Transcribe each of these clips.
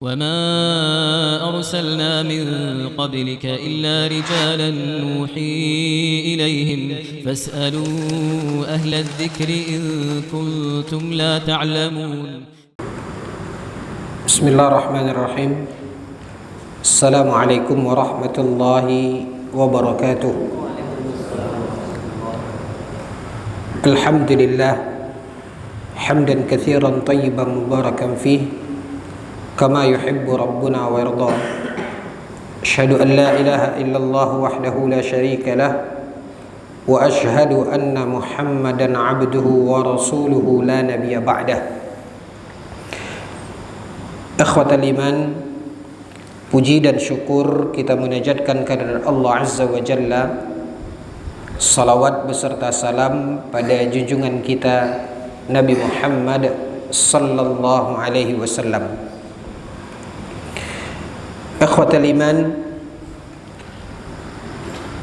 وما أرسلنا من قبلك إلا رجالا نوحي إليهم فاسألوا أهل الذكر إن كنتم لا تعلمون. بسم الله الرحمن الرحيم. السلام عليكم ورحمة الله وبركاته. الحمد لله حمدا كثيرا طيبا مباركا فيه كما يحب ربنا ويرضى. أشهد أن لا إله إلا الله وحده لا شريك له وأشهد أن محمدا عبده ورسوله لا نبي بعده. Ikhwatal iman, puji dan syukur kita munajatkan kehadirat Allah Azza wa Jalla. Salawat beserta salam pada junjungan kita Nabi Muhammad sallallahu alaihi wasallam. Ikhwatal iman,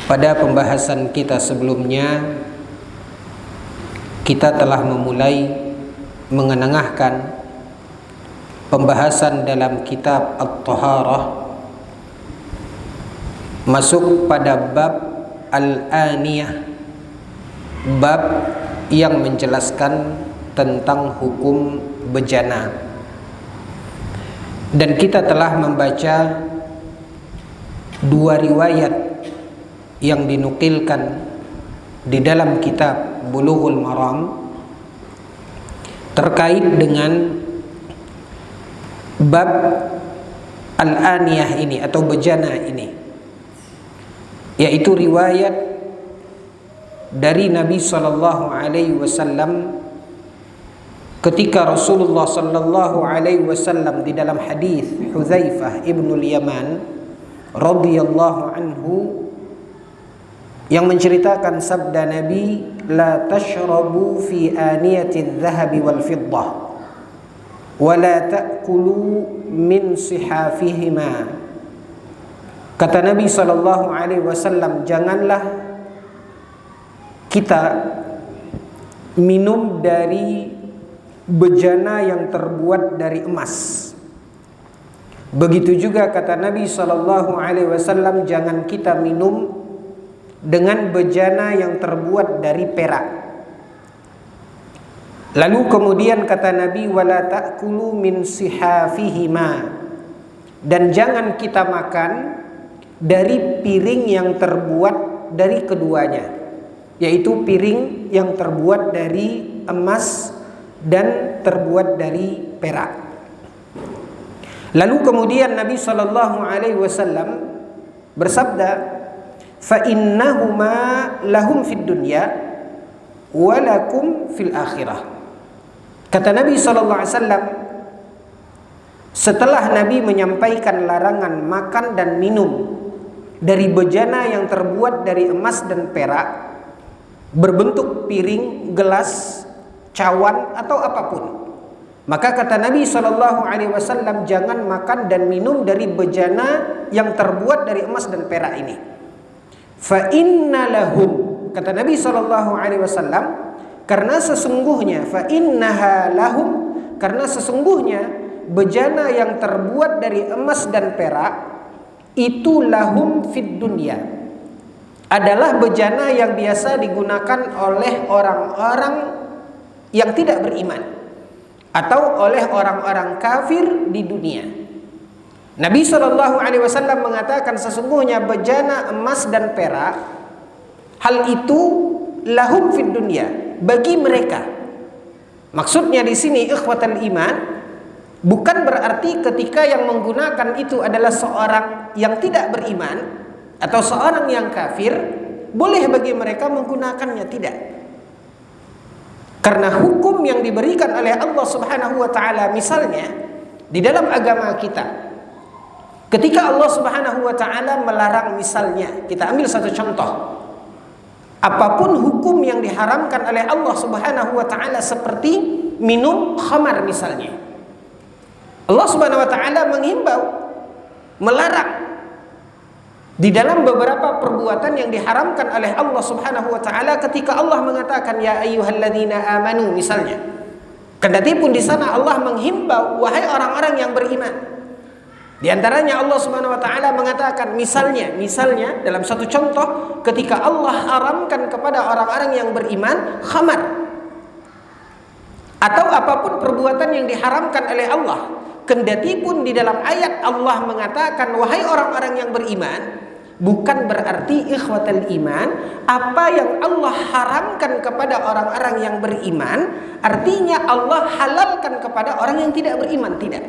pada pembahasan kita sebelumnya kita telah memulai mengenengahkan pembahasan dalam kitab At-Taharah, masuk pada bab Al-Aniyah, bab yang menjelaskan tentang hukum bejana. Dan kita telah membaca dua riwayat yang dinukilkan di dalam kitab Bulughul Maram terkait dengan bab Al-Aniyah ini atau bejana ini, yaitu riwayat dari Nabi sallallahu alaihi wasallam ketika Rasulullah sallallahu alaihi wasallam di dalam hadis Hudzaifah ibnul Yaman radhiyallahu anhu yang menceritakan sabda Nabi, la tashrabu fi aniyati adh-dhahabi wal fiddah wa la ta'kulu min sihafihima. Kata Nabi sallallahu alaihi wasallam, janganlah kita minum dari bejana yang terbuat dari emas. Begitu juga kata Nabi sallallahu alaihi wasallam, jangan kita minum dengan bejana yang terbuat dari perak. Lalu kemudian kata Nabi, wala ta'kulu min sihafihima, dan jangan kita makan dari piring yang terbuat dari keduanya, yaitu piring yang terbuat dari emas dan terbuat dari perak. Lalu kemudian Nabi sallallahu alaihi wasallam bersabda, fa innahuma lahum fid dunya wa lakum fil akhirah. Kata Nabi sallallahu alaihi wasallam, setelah Nabi menyampaikan larangan makan dan minum dari bejana yang terbuat dari emas dan perak, berbentuk piring, gelas, cawan atau apapun, maka kata Nabi sallallahu alaihi wasallam, jangan makan dan minum dari bejana yang terbuat dari emas dan perak ini. Fa inna lahum, kata Nabi sallallahu alaihi wasallam, karena sesungguhnya, fa innaha lahum, karena sesungguhnya bejana yang terbuat dari emas dan perak itu lahum fid dunya, adalah bejana yang biasa digunakan oleh orang-orang yang tidak beriman atau oleh orang-orang kafir di dunia. Nabi sallallahu alaihi wasallam mengatakan sesungguhnya bejana emas dan perak, hal itu lahum fid dunya, bagi mereka. Maksudnya di sini ikhwatal iman, bukan berarti ketika yang menggunakan itu adalah seorang yang tidak beriman atau seorang yang kafir, boleh bagi mereka menggunakannya, tidak. Karena hukum yang diberikan oleh Allah Subhanahu wa taala, misalnya di dalam agama kita, ketika Allah Subhanahu wa taala melarang, misalnya kita ambil satu contoh, apapun hukum yang diharamkan oleh Allah Subhanahu wa taala seperti minum khamar misalnya, Allah Subhanahu wa taala menghimbau, melarang di dalam beberapa perbuatan yang diharamkan oleh Allah Subhanahu wa taala, ketika Allah mengatakan ya ayyuhalladzina amanu misalnya, kendati pun di sana Allah menghimbau wahai orang-orang yang beriman. Di antaranya Allah Subhanahu wa taala mengatakan, misalnya dalam satu contoh ketika Allah haramkan kepada orang-orang yang beriman khamar atau apapun perbuatan yang diharamkan oleh Allah. Kendati pun di dalam ayat Allah mengatakan, wahai orang-orang yang beriman, bukan berarti ikhwatal iman apa yang Allah haramkan kepada orang-orang yang beriman artinya Allah halalkan kepada orang yang tidak beriman, tidak.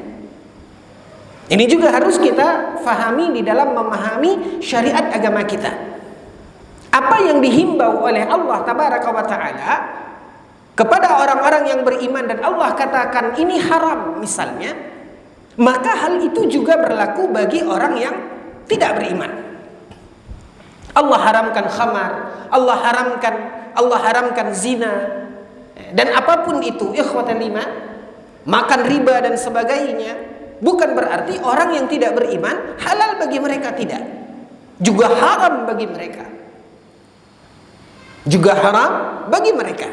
Ini juga harus kita fahami di dalam memahami syariat agama kita. Apa yang dihimbau oleh Allah tabaraka wa taala kepada orang-orang yang beriman dan Allah katakan ini haram misalnya, maka hal itu juga berlaku bagi orang yang tidak beriman. Allah haramkan khamar, Allah haramkan zina, dan apapun itu ikhwatal iman, makan riba dan sebagainya, bukan berarti orang yang tidak beriman halal bagi mereka, tidak. Juga haram bagi mereka. Juga haram bagi mereka.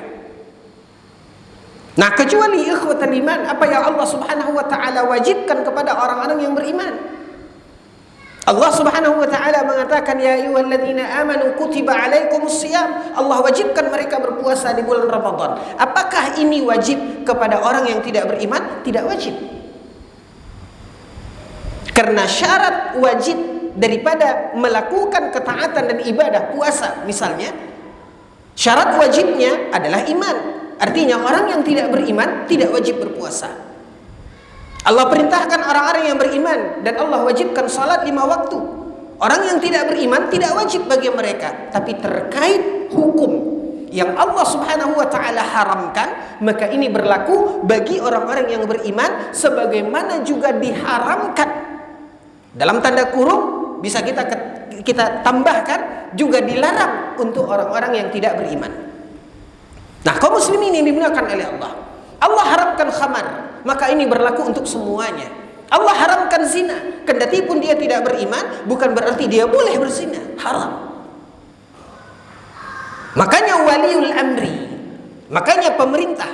Nah, kecuali ikhwatal iman apa yang Allah Subhanahu wa taala wajibkan kepada orang-orang yang beriman. Allah Subhanahu wa taala mengatakan, ya ayyuhalladzina amanu kutiba alaikumus shiyam. Allah wajibkan mereka berpuasa di bulan Ramadan. Apakah ini wajib kepada orang yang tidak beriman? Tidak wajib. Karena syarat wajib daripada melakukan ketaatan dan ibadah puasa misalnya, syarat wajibnya adalah iman. Artinya orang yang tidak beriman tidak wajib berpuasa. Allah perintahkan orang-orang yang beriman dan Allah wajibkan salat 5 waktu. Orang yang tidak beriman tidak wajib bagi mereka. Tapi terkait hukum yang Allah Subhanahu wa taala haramkan, maka ini berlaku bagi orang-orang yang beriman sebagaimana juga diharamkan. Dalam tanda kurung bisa kita tambahkan juga dilarang untuk orang-orang yang tidak beriman. Nah, kaum muslimin yang dimuliakan oleh Allah. Allah haramkan khamar, maka ini berlaku untuk semuanya. Allah haramkan zina, kendati pun dia tidak beriman, bukan berarti dia boleh berzina, haram. Makanya waliul amri, makanya pemerintah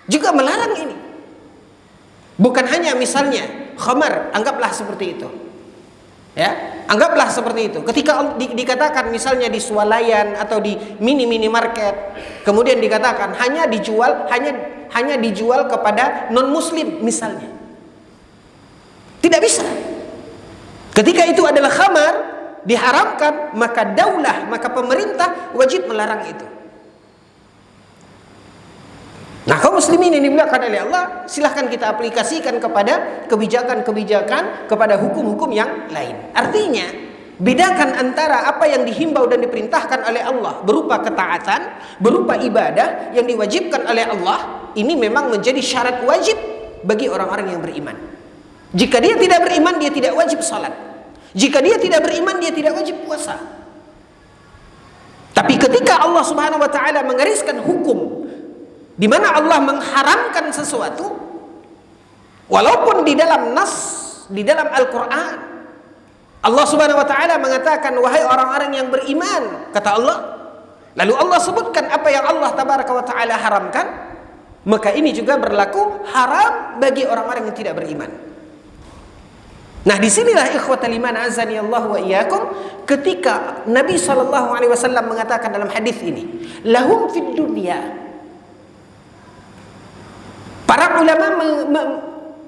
juga melarang ini. Bukan hanya misalnya khamar, anggaplah seperti itu. Ya, anggaplah seperti itu. Ketika dikatakan misalnya di swalayan atau di mini market, kemudian dikatakan hanya dijual kepada non muslim misalnya. Tidak bisa. Ketika itu adalah khamar, diharamkan, maka daulah, maka pemerintah wajib melarang itu. Nah, kaum muslimin ini dimuliakan oleh Allah, silahkan kita aplikasikan kepada kebijakan-kebijakan, kepada hukum-hukum yang lain. Artinya, bedakan antara apa yang dihimbau dan diperintahkan oleh Allah berupa ketaatan, berupa ibadah yang diwajibkan oleh Allah, ini memang menjadi syarat wajib bagi orang-orang yang beriman. Jika dia tidak beriman, dia tidak wajib salat. Jika dia tidak beriman, dia tidak wajib puasa. Tapi ketika Allah Subhanahu wa taala menggariskan hukum di mana Allah mengharamkan sesuatu, walaupun di dalam nas, di dalam Al-Quran Allah Subhanahu wa taala mengatakan wahai orang-orang yang beriman, kata Allah, lalu Allah sebutkan apa yang Allah tabaraka wa taala haramkan, maka ini juga berlaku haram bagi orang-orang yang tidak beriman. Nah, disinilah ikhwatal iman azani Allah wa iyyakum, ketika Nabi SAW mengatakan dalam hadis ini, lahum fid dunya. Para ulama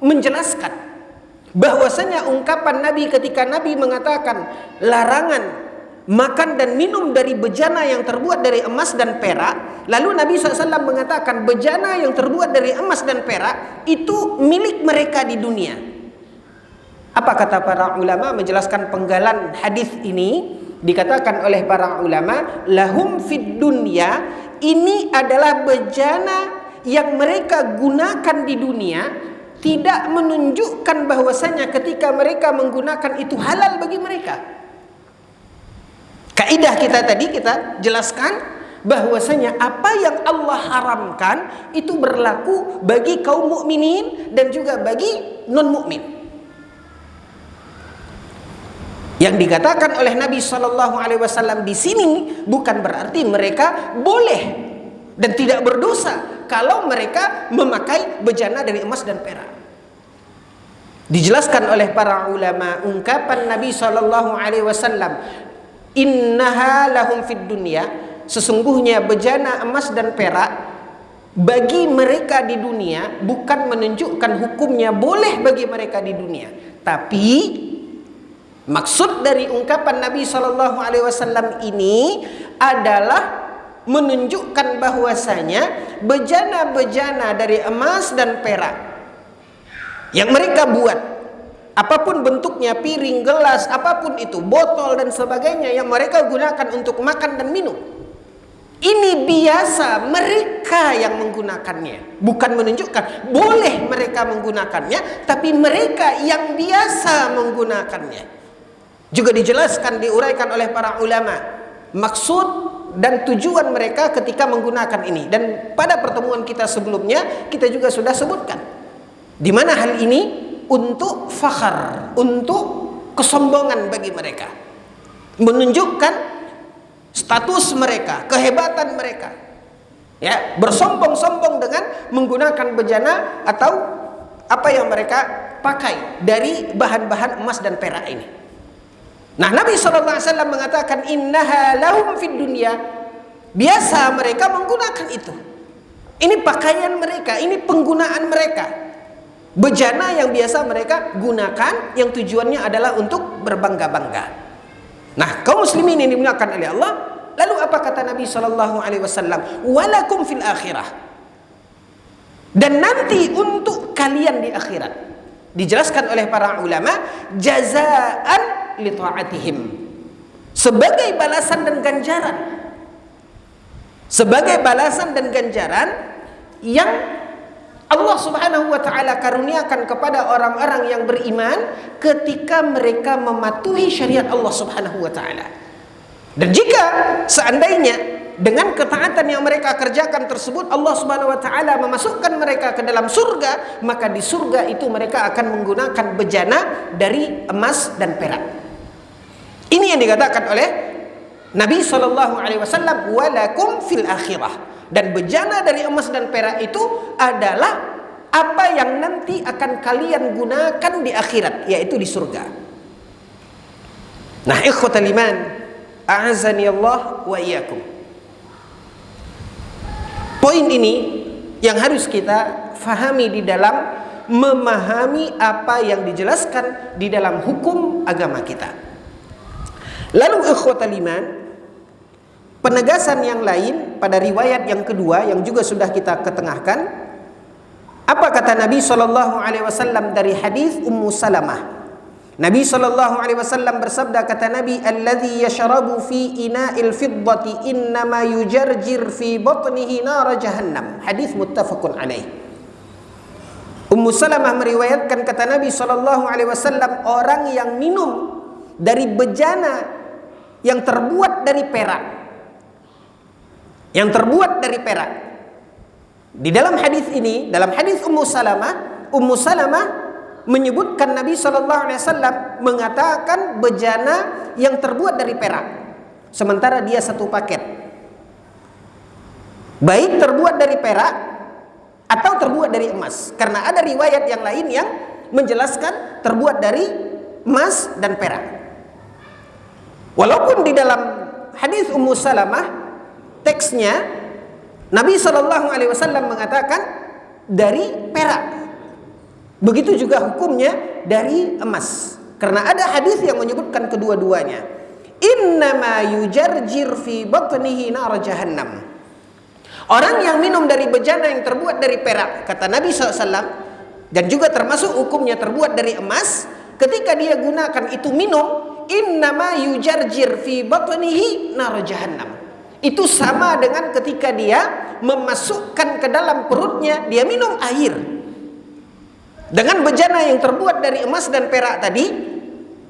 menjelaskan bahwasanya ungkapan Nabi ketika Nabi mengatakan larangan makan dan minum dari bejana yang terbuat dari emas dan perak, lalu Nabi SAW mengatakan bejana yang terbuat dari emas dan perak itu milik mereka di dunia. Apa kata para ulama menjelaskan penggalan hadis ini? Dikatakan oleh para ulama, lahum fid dunya, ini adalah bejana yang mereka gunakan di dunia, tidak menunjukkan bahwasanya ketika mereka menggunakan itu halal bagi mereka. Kaidah kita tadi kita jelaskan bahwasanya apa yang Allah haramkan itu berlaku bagi kaum mukminin dan juga bagi non mukmin. Yang dikatakan oleh Nabi SAW di sini bukan berarti mereka boleh dan tidak berdosa kalau mereka memakai bejana dari emas dan perak. Dijelaskan oleh para ulama ungkapan Nabi SAW, innaha lahum fid dunya, sesungguhnya bejana emas dan perak bagi mereka di dunia, bukan menunjukkan hukumnya boleh bagi mereka di dunia, tapi maksud dari ungkapan Nabi SAW ini adalah menunjukkan bahwasanya bejana-bejana dari emas dan perak yang mereka buat, apapun bentuknya, piring, gelas, apapun itu, botol dan sebagainya yang mereka gunakan untuk makan dan minum, ini biasa mereka yang menggunakannya, bukan menunjukkan boleh mereka menggunakannya, tapi mereka yang biasa menggunakannya. Juga dijelaskan, diuraikan oleh para ulama maksud dan tujuan mereka ketika menggunakan ini. Dan pada pertemuan kita sebelumnya kita juga sudah sebutkan di mana hal ini untuk fakhar, untuk kesombongan bagi mereka, menunjukkan status mereka, kehebatan mereka, ya, bersombong-sombong dengan menggunakan bejana atau apa yang mereka pakai dari bahan-bahan emas dan perak ini. Nah, Nabi SAW mengatakan innaha lahum fid dunya, biasa mereka menggunakan itu. Ini pakaian mereka, ini penggunaan mereka. Bejana yang biasa mereka gunakan, yang tujuannya adalah untuk berbangga-bangga. Nah, kaum muslimin ini dimuliakan oleh Allah. Lalu apa kata Nabi SAW? Walakum fil akhirah, dan nanti untuk kalian di akhirat. Dijelaskan oleh para ulama, jazaan li ta'atihim, sebagai balasan dan ganjaran, sebagai balasan dan ganjaran yang Allah Subhanahu wa ta'ala karuniakan kepada orang-orang yang beriman ketika mereka mematuhi syariat Allah Subhanahu wa ta'ala. Dan jika seandainya dengan ketaatan yang mereka kerjakan tersebut Allah Subhanahu wa ta'ala memasukkan mereka ke dalam surga, maka di surga itu mereka akan menggunakan bejana dari emas dan perak. Ini yang dikatakan oleh Nabi SAW, walakum fil akhirah. Dan bejana dari emas dan perak itu adalah apa yang nanti akan kalian gunakan di akhirat, yaitu di surga. Nah, ikhwatal iman, a'azani Allah wa iyyakum. Poin ini yang harus kita fahami di dalam memahami apa yang dijelaskan di dalam hukum agama kita. Lalu ikhwatal iman, penegasan yang lain pada riwayat yang kedua yang juga sudah kita ketengahkan, apa kata Nabi SAW dari hadis Ummu Salamah. Nabi SAW bersabda, kata Nabi, alladhi yashrabu fi ina'il fiddati innama yujarjir fi batnihi nara jahannam. Hadis muttafaqun alaih. Ummu Salamah meriwayatkan, kata Nabi SAW, orang yang minum dari bejana yang terbuat dari perak, yang terbuat dari perak. Di dalam hadis ini, dalam hadis Ummu Salamah menyebutkan Nabi SAW mengatakan bejana yang terbuat dari perak, sementara dia satu paket, baik terbuat dari perak atau terbuat dari emas, karena ada riwayat yang lain yang menjelaskan terbuat dari emas dan perak. Walaupun di dalam hadis Ummu Salamah teksnya Nabi SAW mengatakan dari perak, begitu juga hukumnya dari emas, karena ada hadis yang menyebutkan kedua-duanya. Innama yujarjir fi batnihi nar jahannam. Orang yang minum dari bejana yang terbuat dari perak, kata Nabi SAW, dan juga termasuk hukumnya terbuat dari emas, ketika dia gunakan itu minum, innama yujarjir fi batnihi nar jahannam. Itu sama dengan ketika dia memasukkan ke dalam perutnya, dia minum air dengan bejana yang terbuat dari emas dan perak tadi.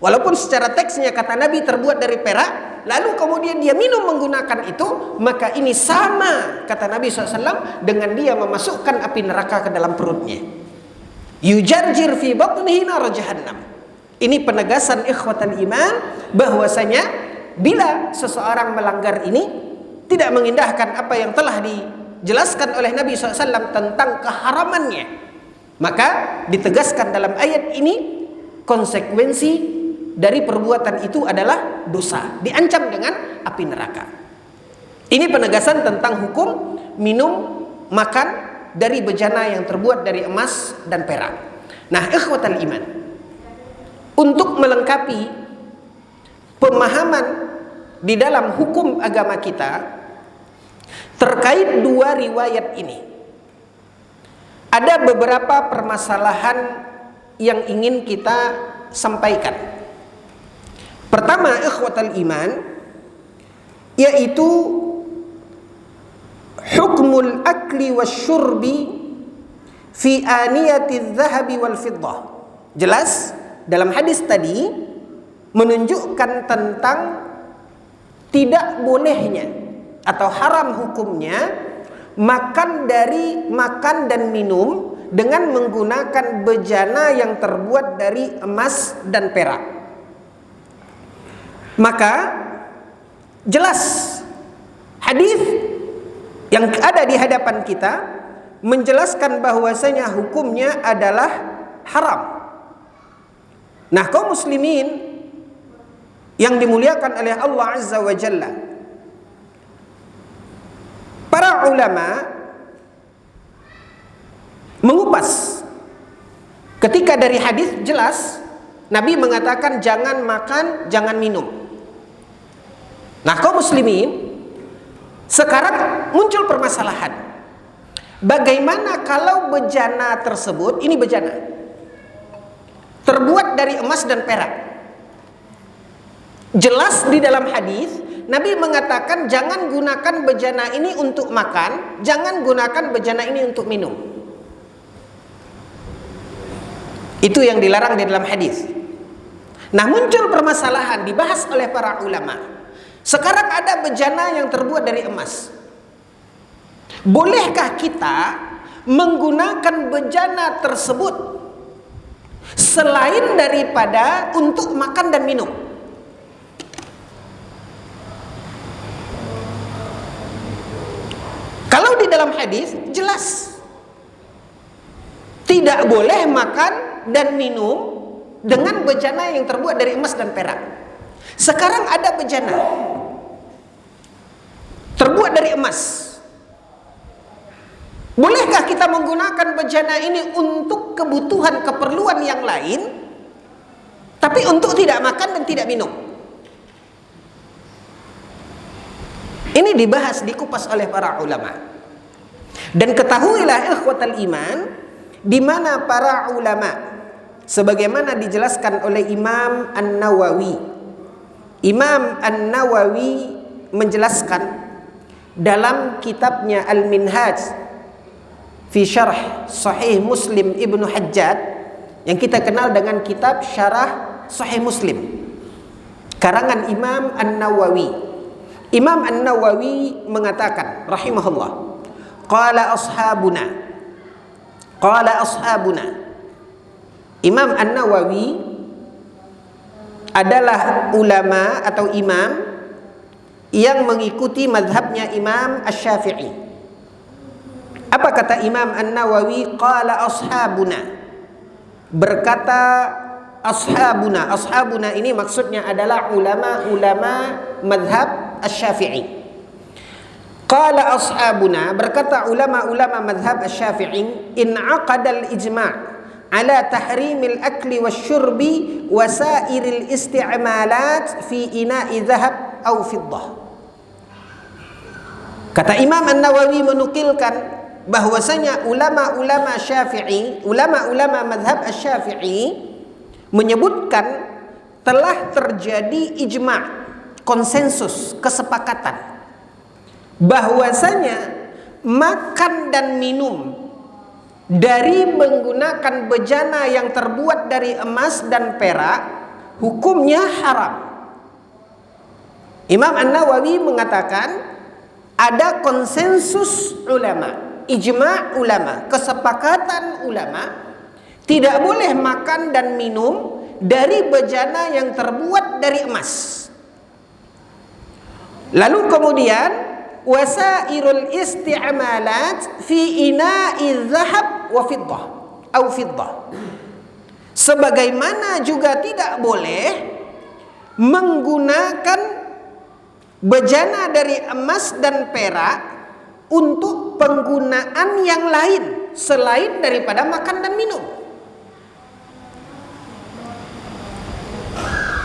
Walaupun secara teksnya kata Nabi terbuat dari perak, lalu kemudian dia minum menggunakan itu, maka ini sama, kata Nabi SAW, dengan dia memasukkan api neraka ke dalam perutnya. Yujarjir fi batnihi nar jahannam. Ini penegasan ikhwatal iman bahwasanya bila seseorang melanggar ini, tidak mengindahkan apa yang telah dijelaskan oleh Nabi SAW tentang keharamannya, Maka ditegaskan dalam ayat ini konsekuensi dari perbuatan itu adalah dosa, diancam dengan api neraka. Ini penegasan tentang hukum minum, makan dari bejana yang terbuat dari emas dan perak. Nah, ikhwatal iman, untuk melengkapi pemahaman di dalam hukum agama kita terkait dua riwayat ini, ada beberapa permasalahan yang ingin kita sampaikan. Pertama, ikhwatal iman, yaitu hukmul akli wasyurbi fi aniyati dhahabi wal fiddah. Jelas dalam hadis tadi menunjukkan tentang tidak bolehnya atau haram hukumnya makan dan minum dengan menggunakan bejana yang terbuat dari emas dan perak. Maka jelas hadis yang ada di hadapan kita menjelaskan bahwasanya hukumnya adalah haram. Nah, kaum muslimin yang dimuliakan oleh Allah Azza wa Jalla, para ulama mengupas ketika dari hadis jelas Nabi mengatakan jangan makan, jangan minum. Nah, kaum muslimin, sekarang muncul permasalahan. Bagaimana kalau bejana tersebut, ini bejana terbuat dari emas dan perak? Jelas di dalam hadis Nabi mengatakan jangan gunakan bejana ini untuk makan, jangan gunakan bejana ini untuk minum. Itu yang dilarang di dalam hadis. Nah, muncul permasalahan dibahas oleh para ulama. Sekarang ada bejana yang terbuat dari emas. Bolehkah kita menggunakan bejana tersebut selain daripada untuk makan dan minum? Kalau di dalam hadis jelas tidak boleh makan dan minum dengan bejana yang terbuat dari emas dan perak. Sekarang ada bejana terbuat dari emas. Bolehkah kita menggunakan bejana ini untuk kebutuhan keperluan yang lain, tapi untuk tidak makan dan tidak minum? Ini dibahas, dikupas oleh para ulama. Dan ketahuilah ikhwatal iman, di mana para ulama sebagaimana dijelaskan oleh Imam An-Nawawi. Imam An-Nawawi menjelaskan dalam kitabnya Al-Minhaj fi Syarh Sahih Muslim Ibnu Hajjaj, yang kita kenal dengan kitab Syarah Sahih Muslim, karangan Imam An-Nawawi. Imam An-Nawawi mengatakan rahimahullah, qala ashabuna. Imam An-Nawawi adalah ulama atau imam yang mengikuti mazhabnya Imam Asy-Syafi'i. Apa kata Imam An-Nawawi? Qala ashabuna. Berkata ashabuna. Ashabuna ini maksudnya adalah ulama-ulama mazhab Asy-Syafi'i. Qala ashabuna, berkata ulama-ulama mazhab Asy-Syafi'i, in aqadal ijma' ala tahrimil akli wasyurbi wasairil isti'malat fi ina'i dhahab au fiddah. Kata Imam An-Nawawi menukilkan bahwasanya ulama-ulama Syafi'i, ulama-ulama mazhab Asy-Syafi'i menyebutkan telah terjadi ijma', konsensus, kesepakatan bahwasanya makan dan minum dari menggunakan bejana yang terbuat dari emas dan perak hukumnya haram. Imam An-Nawawi mengatakan ada konsensus ulama, ijma' ulama, kesepakatan ulama, tidak boleh makan dan minum dari bejana yang terbuat dari emas. Lalu kemudian wasairul isti'malat fi ina'i dhahab wa fiddah. au fiddah. Sebagaimana juga tidak boleh menggunakan bejana dari emas dan perak untuk penggunaan yang lain selain daripada makan dan minum.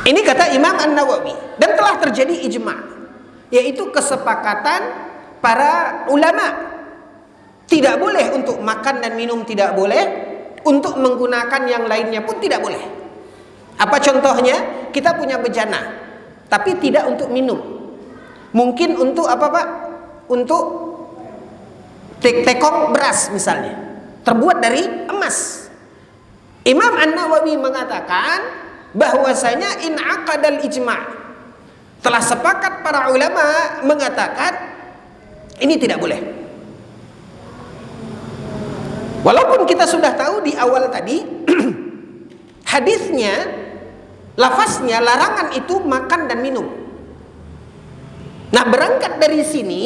Ini kata Imam An-Nawawi, dan telah terjadi ijma', yaitu kesepakatan para ulama. Tidak boleh untuk makan dan minum, tidak boleh untuk menggunakan yang lainnya pun tidak boleh. Apa contohnya? Kita punya bejana, tapi tidak untuk minum. Mungkin untuk apa Pak? Untuk tekong beras misalnya, terbuat dari emas. Imam An-Nawawi mengatakan bahwasanya in aqadal ijma', telah sepakat para ulama mengatakan ini tidak boleh. Walaupun kita sudah tahu di awal tadi hadisnya, lafaznya larangan itu makan dan minum. Nah, berangkat dari sini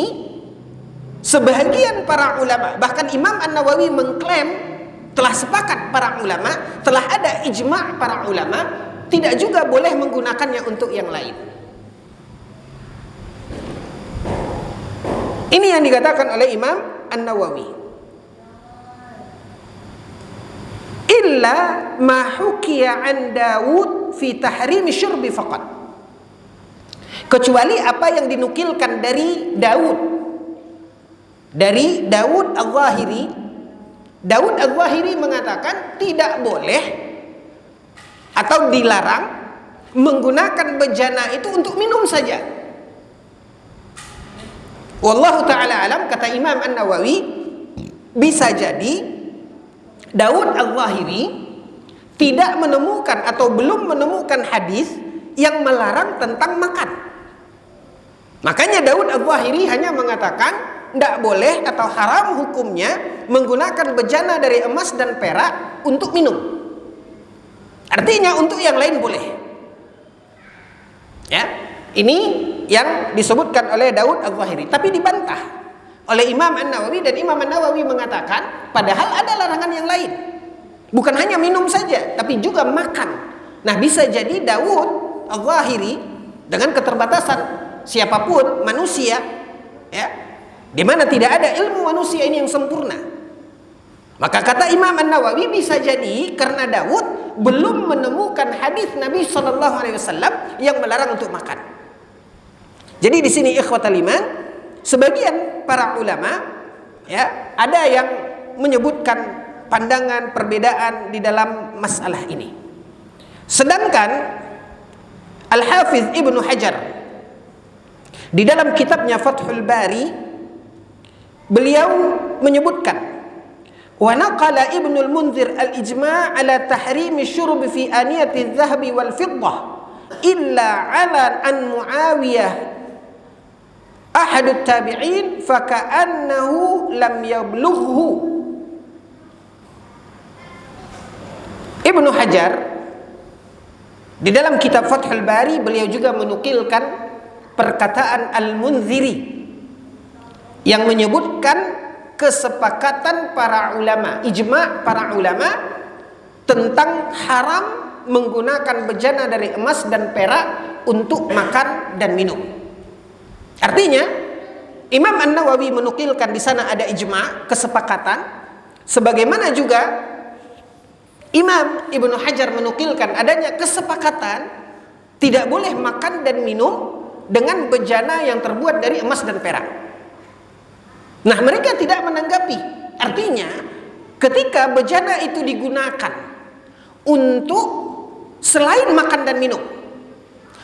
sebahagian para ulama, bahkan Imam An-Nawawi mengklaim telah sepakat para ulama, telah ada ijma' para ulama, tidak juga boleh menggunakannya untuk yang lain. Ini yang dikatakan oleh Imam An-Nawawi. Illa ma hukiya an Dawud fi tahrim syurbi faqat. Kecuali apa yang dinukilkan dari Dawud. Dari Dawud Al-Zahiri. Dawud Al-Zahiri mengatakan tidak boleh atau dilarang menggunakan bejana itu untuk minum saja. Wallahu ta'ala alam, kata Imam An-Nawawi, bisa jadi Dawud Al-Zahiri tidak menemukan atau belum menemukan hadis yang melarang tentang makan. Makanya Dawud Al-Zahiri hanya mengatakan tidak boleh atau haram hukumnya menggunakan bejana dari emas dan perak untuk minum. Artinya untuk yang lain boleh. Ya, ini yang disebutkan oleh Dawud Al-Zahiri, tapi dibantah oleh Imam An-Nawawi, dan Imam An-Nawawi mengatakan padahal ada larangan yang lain. Bukan hanya minum saja, tapi juga makan. Nah, bisa jadi Dawud Al-Zahiri dengan keterbatasan siapapun manusia, ya, di mana tidak ada ilmu manusia ini yang sempurna. Maka kata Imam An-Nawawi bisa jadi karena Dawud belum menemukan hadis Nabi SAW yang melarang untuk makan. Jadi di sini ikhwatal iman, sebagian para ulama, ya, ada yang menyebutkan pandangan perbedaan di dalam masalah ini. Sedangkan Al-Hafiz Ibnu Hajar di dalam kitabnya Fathul Bari, beliau menyebutkan, wa naqala Ibnu al-Munzir al-ijma' ala tahrimi syurb fi aniyati adh-dhahabi wal fiddah illa ala an Muawiyah ahadut tabi'in faka'annahu lam yablughu. Ibnu Hajar di dalam kitab Fathul Bari, beliau juga menukilkan perkataan Al-Munziri yang menyebutkan kesepakatan para ulama, ijma' para ulama tentang haram menggunakan bejana dari emas dan perak untuk makan dan minum. Artinya Imam An-Nawawi menukilkan di sana ada ijma', kesepakatan, sebagaimana juga Imam Ibnu Hajar menukilkan adanya kesepakatan tidak boleh makan dan minum dengan bejana yang terbuat dari emas dan perak. Nah, mereka tidak menanggapi. Artinya ketika bejana itu digunakan untuk selain makan dan minum,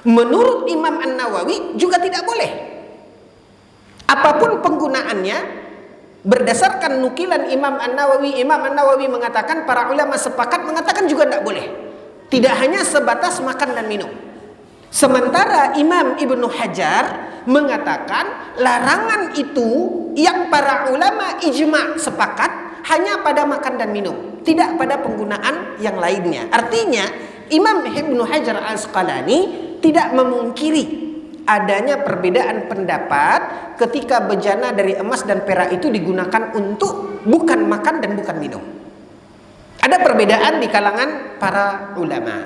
menurut Imam An-Nawawi juga tidak boleh. Apapun penggunaannya, berdasarkan nukilan Imam An-Nawawi mengatakan para ulama sepakat mengatakan juga tidak boleh. Tidak hanya sebatas makan dan minum. Sementara Imam Ibnu Hajar mengatakan larangan itu yang para ulama ijma' sepakat hanya pada makan dan minum, tidak pada penggunaan yang lainnya. Artinya Imam Ibnu Hajar Al-Asqalani tidak memungkiri adanya perbedaan pendapat ketika bejana dari emas dan perak itu digunakan untuk bukan makan dan bukan minum. Ada perbedaan di kalangan para ulama.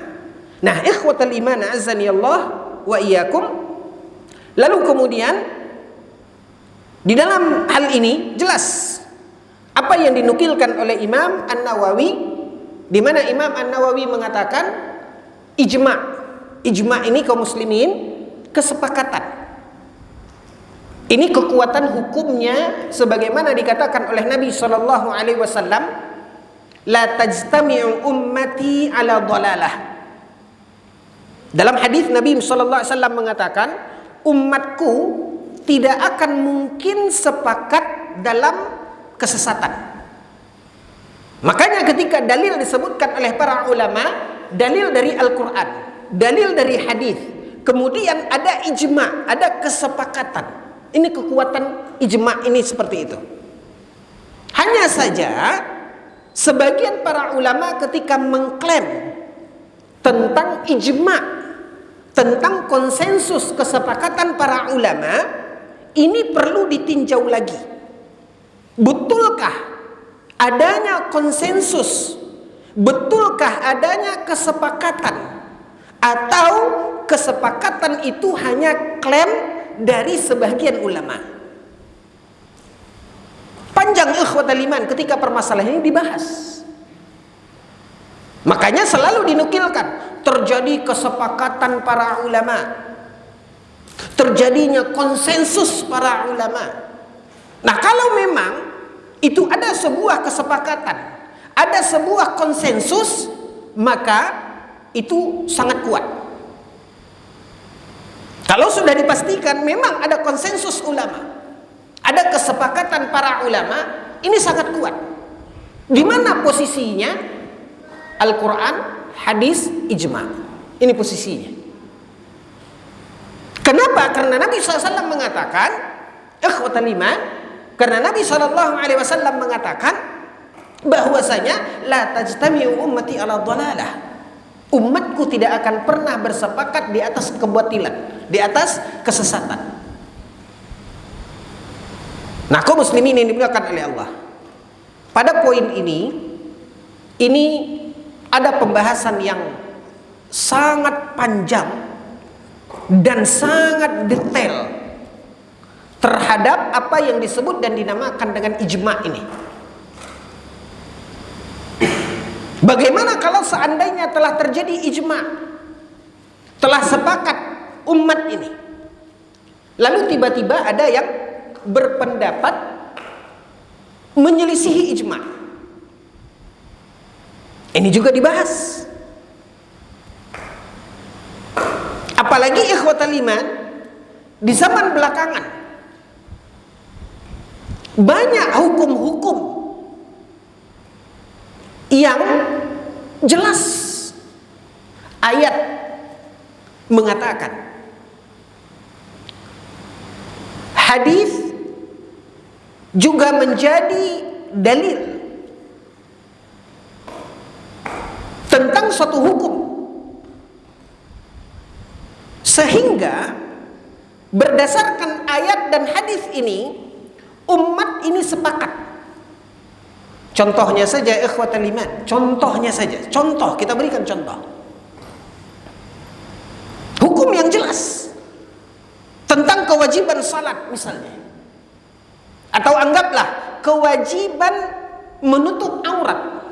Nah, ikhwatal iman azani Allah wa iyyakum. Lalu kemudian di dalam hal ini jelas apa yang dinukilkan oleh Imam An-Nawawi, di mana Imam An-Nawawi mengatakan ijma ini kaum muslimin kesepakatan. Ini kekuatan hukumnya sebagaimana dikatakan oleh Nabi sallallahu alaihi wasallam, la tajtami'u ummati ala dhalalah. Dalam hadis Nabi sallallahu alaihi wasallam mengatakan, umatku tidak akan mungkin sepakat dalam kesesatan. Makanya ketika dalil disebutkan oleh para ulama, dalil dari Al-Quran, dalil dari hadis, kemudian ada ijma, ada kesepakatan. Ini kekuatan ijma ini seperti itu. Hanya saja sebagian para ulama ketika mengklaim tentang ijma, tentang konsensus kesepakatan para ulama, ini perlu ditinjau lagi. Betulkah adanya konsensus? Betulkah adanya kesepakatan? Atau kesepakatan itu hanya klaim dari sebagian ulama? Panjang ikhwatal iman ketika permasalahan ini dibahas. Makanya selalu dinukilkan terjadi kesepakatan para ulama, terjadinya konsensus para ulama. Nah, kalau memang itu ada sebuah kesepakatan, ada sebuah konsensus, maka itu sangat kuat. Kalau sudah dipastikan memang ada konsensus ulama, ada kesepakatan para ulama, ini sangat kuat. Di mana posisinya? Al-Quran, hadis, ijma. Ini posisinya. Kenapa? Karena Nabi SAW mengatakan, ikhwatal iman, karena Nabi SAW mengatakan bahwasanya la tajtami'u ummati ala dhalalah. Umatku tidak akan pernah bersepakat di atas kebatilan, di atas kesesatan. Nah, kaum muslimin yang dimuliakan oleh Allah, pada poin ini ada pembahasan yang sangat panjang dan sangat detail terhadap apa yang disebut dan dinamakan dengan ijma ini. Bagaimana kalau seandainya telah terjadi ijma, telah sepakat umat ini, lalu tiba-tiba ada yang berpendapat menyelisihi ijma? Ini juga dibahas. Apalagi ikhwatal iman, di zaman belakangan banyak hukum-hukum yang jelas ayat mengatakan, hadis juga menjadi dalil tentang suatu hukum, sehingga berdasarkan ayat dan hadis ini umat ini sepakat. Contohnya saja ikhwatal iman, contohnya saja, contoh, kita berikan contoh hukum yang jelas tentang kewajiban salat misalnya, atau anggaplah kewajiban menutup aurat,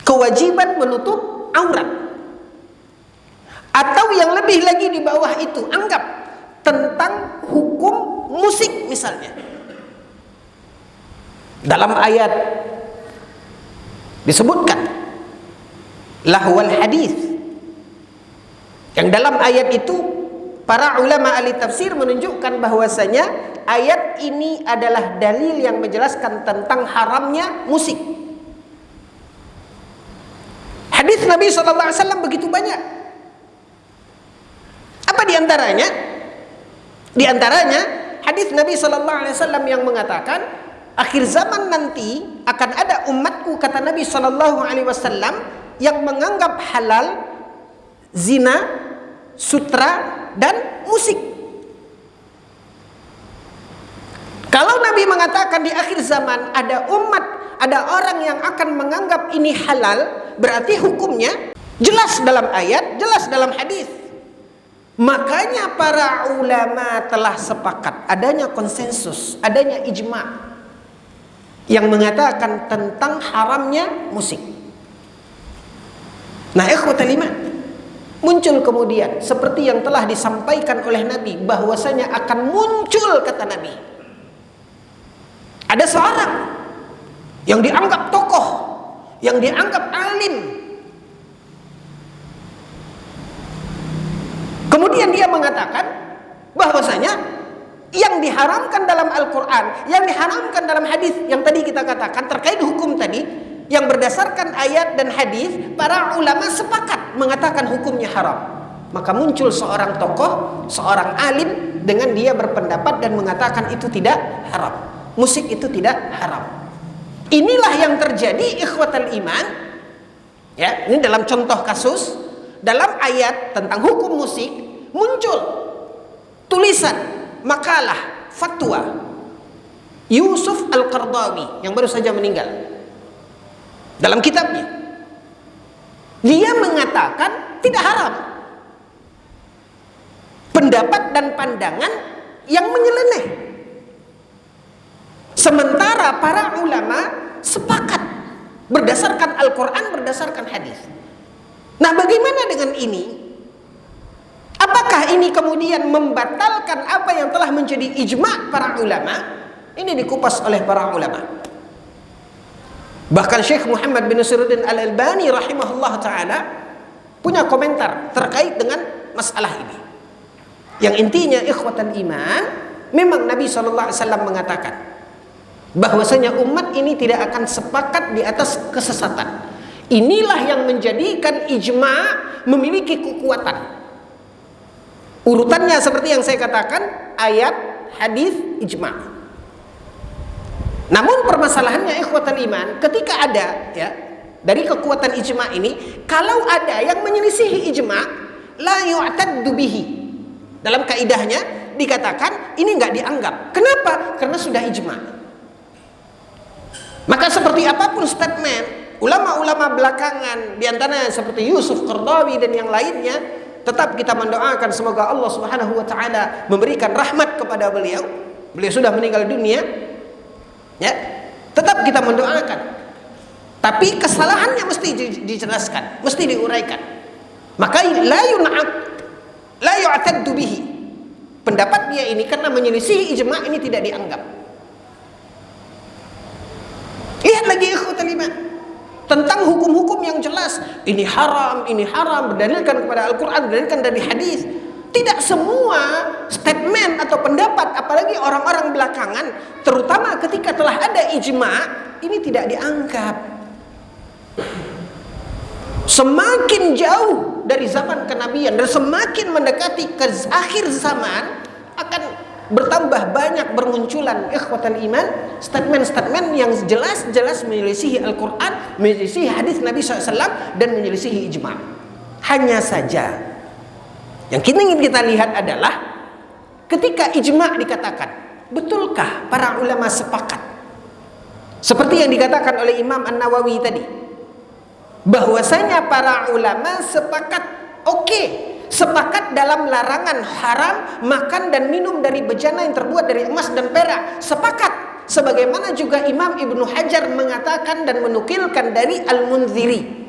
kewajiban menutup aurat, atau yang lebih lagi di bawah itu, anggap tentang hukum musik misalnya. Dalam ayat disebutkan lahwal hadis, yang dalam ayat itu para ulama ahli tafsir menunjukkan bahwasanya ayat ini adalah dalil yang menjelaskan tentang haramnya musik. Hadis Nabi SAW begitu banyak. Apa diantaranya? Diantaranya hadis Nabi SAW yang mengatakan, akhir zaman nanti akan ada umatku, kata Nabi SAW, yang menganggap halal zina, sutra, dan musik. Kalau Nabi mengatakan di akhir zaman ada umat ada orang yang akan menganggap ini halal, berarti hukumnya jelas dalam ayat, jelas dalam hadis. Makanya para ulama telah sepakat, adanya konsensus, adanya ijma yang mengatakan tentang haramnya musik. Nah, ikhwatal iman, muncul kemudian seperti yang telah disampaikan oleh Nabi, bahwasanya akan muncul, kata Nabi, ada seorang yang dianggap tokoh, yang dianggap alim, kemudian dia mengatakan bahwasanya yang diharamkan dalam Al-Quran, yang diharamkan dalam hadis yang tadi kita katakan terkait hukum tadi, yang berdasarkan ayat dan hadis, para ulama sepakat mengatakan hukumnya haram. Maka muncul seorang tokoh, seorang alim, dengan dia berpendapat dan mengatakan itu tidak haram, musik itu tidak haram. Inilah yang terjadi, ikhwatal iman. Ya, ini dalam contoh kasus, dalam ayat tentang hukum musik muncul tulisan, makalah, fatwa Yusuf Al-Qaradawi yang baru saja meninggal. Dalam kitabnya dia mengatakan tidak haram, pendapat dan pandangan yang menyeleneh. Sementara para ulama sepakat berdasarkan Al-Quran, berdasarkan hadis. Nah, bagaimana dengan ini? Apakah ini kemudian membatalkan apa yang telah menjadi ijma' para ulama? Ini dikupas oleh para ulama. Bahkan Syekh Muhammad bin Nasiruddin Al-Albani rahimahullah ta'ala punya komentar terkait dengan masalah ini. Yang intinya, ikhwatan iman, memang Nabi SAW mengatakan bahwasanya umat ini tidak akan sepakat di atas kesesatan. Inilah yang menjadikan ijma' memiliki kekuatan. Urutannya seperti yang saya katakan, ayat, hadis, ijma'. Namun permasalahannya, ikhwatal iman, ketika ada ya dari kekuatan ijma' ini, kalau ada yang menyelisihi ijma', la yu'taddu bihi. Dalam kaidahnya dikatakan ini nggak dianggap. Kenapa? Karena sudah ijma'. Maka seperti apapun statement ulama-ulama belakangan, diantaranya seperti Yusuf Qaradawi dan yang lainnya, tetap kita mendoakan semoga Allah Subhanahu wa taala memberikan rahmat kepada beliau. Beliau sudah meninggal dunia. Ya, tetap kita mendoakan. Tapi kesalahannya mesti dijelaskan, mesti diuraikan. Maka la yu'taddu bihi. Pendapat dia ini karena menyelisih ijma' ini tidak dianggap. Lihat lagi ikhwatal iman, tentang hukum-hukum yang jelas, ini haram, berdalilkan kepada Al-Quran, berdalilkan dari hadis. Tidak semua statement atau pendapat, apalagi orang-orang belakangan, terutama ketika telah ada ijma', ini tidak dianggap. Semakin jauh dari zaman kenabian dan semakin mendekati ke akhir zaman, akan bertambah banyak bermunculan, ikhwatal iman, statement-statement yang jelas-jelas menyelisihi Al-Quran, menyelisihi hadis Nabi SAW, dan menyelisihi ijma'. Hanya saja yang ingin kita lihat adalah ketika ijma' dikatakan, betulkah para ulama sepakat? Seperti yang dikatakan oleh Imam An-Nawawi tadi, bahwasanya para ulama sepakat, sepakat dalam larangan haram makan dan minum dari bejana yang terbuat dari emas dan perak. Sepakat. Sebagaimana juga Imam Ibnu Hajar mengatakan dan menukilkan dari Al-Munziri.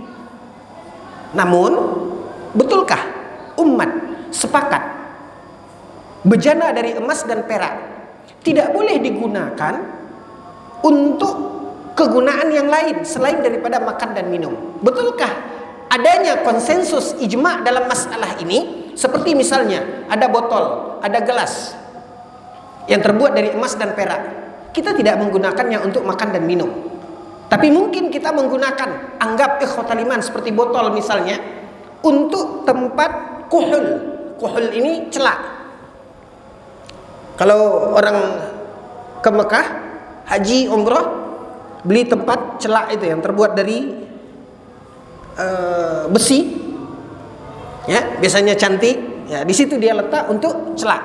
Namun, betulkah umat sepakat bejana dari emas dan perak tidak boleh digunakan untuk kegunaan yang lain selain daripada makan dan minum? Betulkah adanya konsensus ijma' dalam masalah ini? Seperti misalnya ada botol, ada gelas yang terbuat dari emas dan perak, kita tidak menggunakannya untuk makan dan minum, tapi mungkin kita menggunakan, anggap ikhwatal iman, seperti botol misalnya, untuk tempat kuhul. Kuhul ini celak. Kalau orang ke Mekah haji umroh, beli tempat celak itu yang terbuat dari besi, ya biasanya cantik, ya di situ dia letak untuk celak.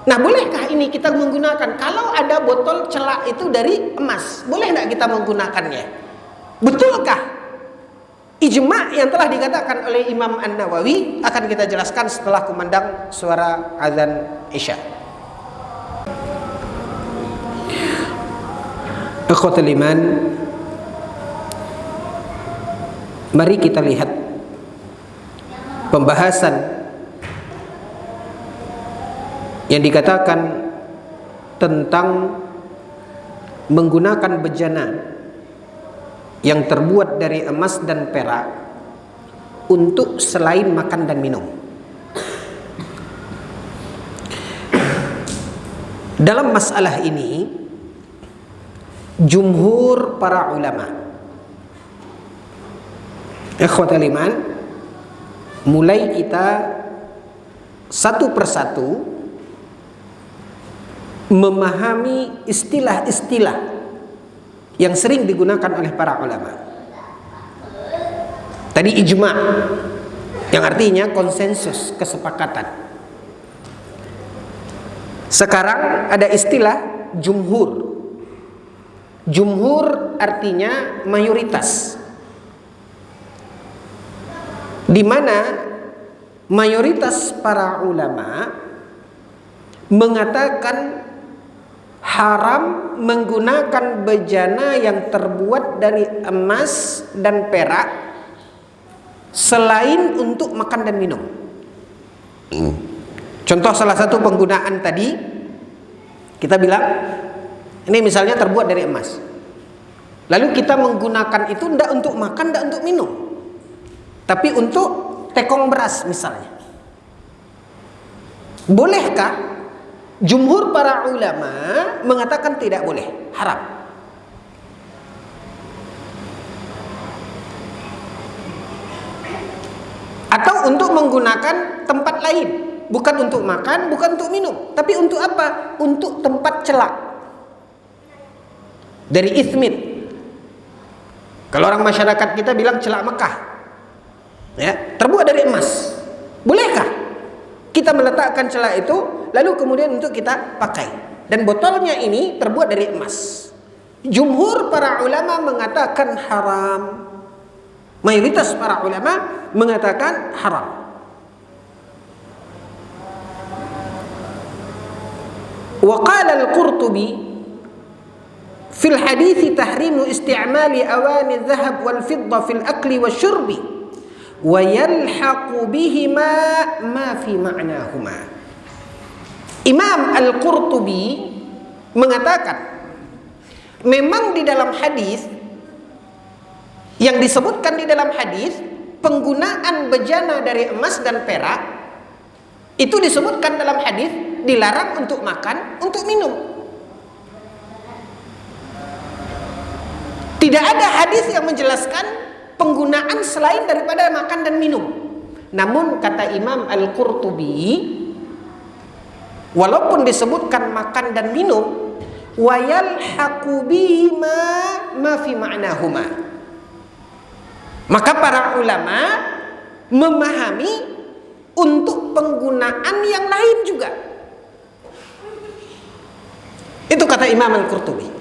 Nah, bolehkah ini kita menggunakan? Kalau ada botol celak itu dari emas, boleh tidak kita menggunakannya? Betulkah ijma' yang telah dikatakan oleh Imam An-Nawawi? Akan kita jelaskan setelah kumandang suara azan Isya. Ikhwatul iman, mari kita lihat pembahasan yang dikatakan tentang menggunakan bejana yang terbuat dari emas dan perak untuk selain makan dan minum. Dalam masalah ini, jumhur para ulama, ikhwatul iman, mulai kita satu persatu memahami istilah-istilah yang sering digunakan oleh para ulama. Tadi ijma', yang artinya konsensus, kesepakatan. Sekarang ada istilah jumhur. Jumhur artinya mayoritas, di mana mayoritas para ulama mengatakan haram menggunakan bejana yang terbuat dari emas dan perak selain untuk makan dan minum. Contoh salah satu penggunaan tadi, kita bilang ini misalnya terbuat dari emas, lalu kita menggunakan itu tidak untuk makan, tidak untuk minum, tapi untuk tekong beras misalnya. Bolehkah? Jumhur para ulama mengatakan tidak boleh, haram. Atau untuk menggunakan tempat lain, bukan untuk makan, bukan untuk minum, tapi untuk apa? Untuk tempat celak. Dari ismit. Kalau orang masyarakat kita bilang celak Mekah, ya, terbuat dari emas. Bolehkah kita meletakkan celak itu lalu kemudian untuk kita pakai, dan botolnya ini terbuat dari emas? Jumhur para ulama mengatakan haram. Mayoritas para ulama mengatakan haram. Wa qala al-Qurtubi fil hadits tahrimu isti'mali awani adh-dhahab wal fidda fil akli wasyurbi wa yalhaqu bihima ma fi ma'nahuma. Imam Al-Qurtubi mengatakan, memang di dalam hadis, yang disebutkan di dalam hadis, penggunaan bejana dari emas dan perak itu disebutkan dalam hadis dilarang untuk makan, untuk minum. Tidak ada hadis yang menjelaskan penggunaan selain daripada makan dan minum. Namun kata Imam Al-Qurtubi, walaupun disebutkan makan dan minum, wa yalhaqu bihima ma fi ma'nahuma, maka para ulama memahami untuk penggunaan yang lain juga. Itu kata Imam Al-Qurtubi.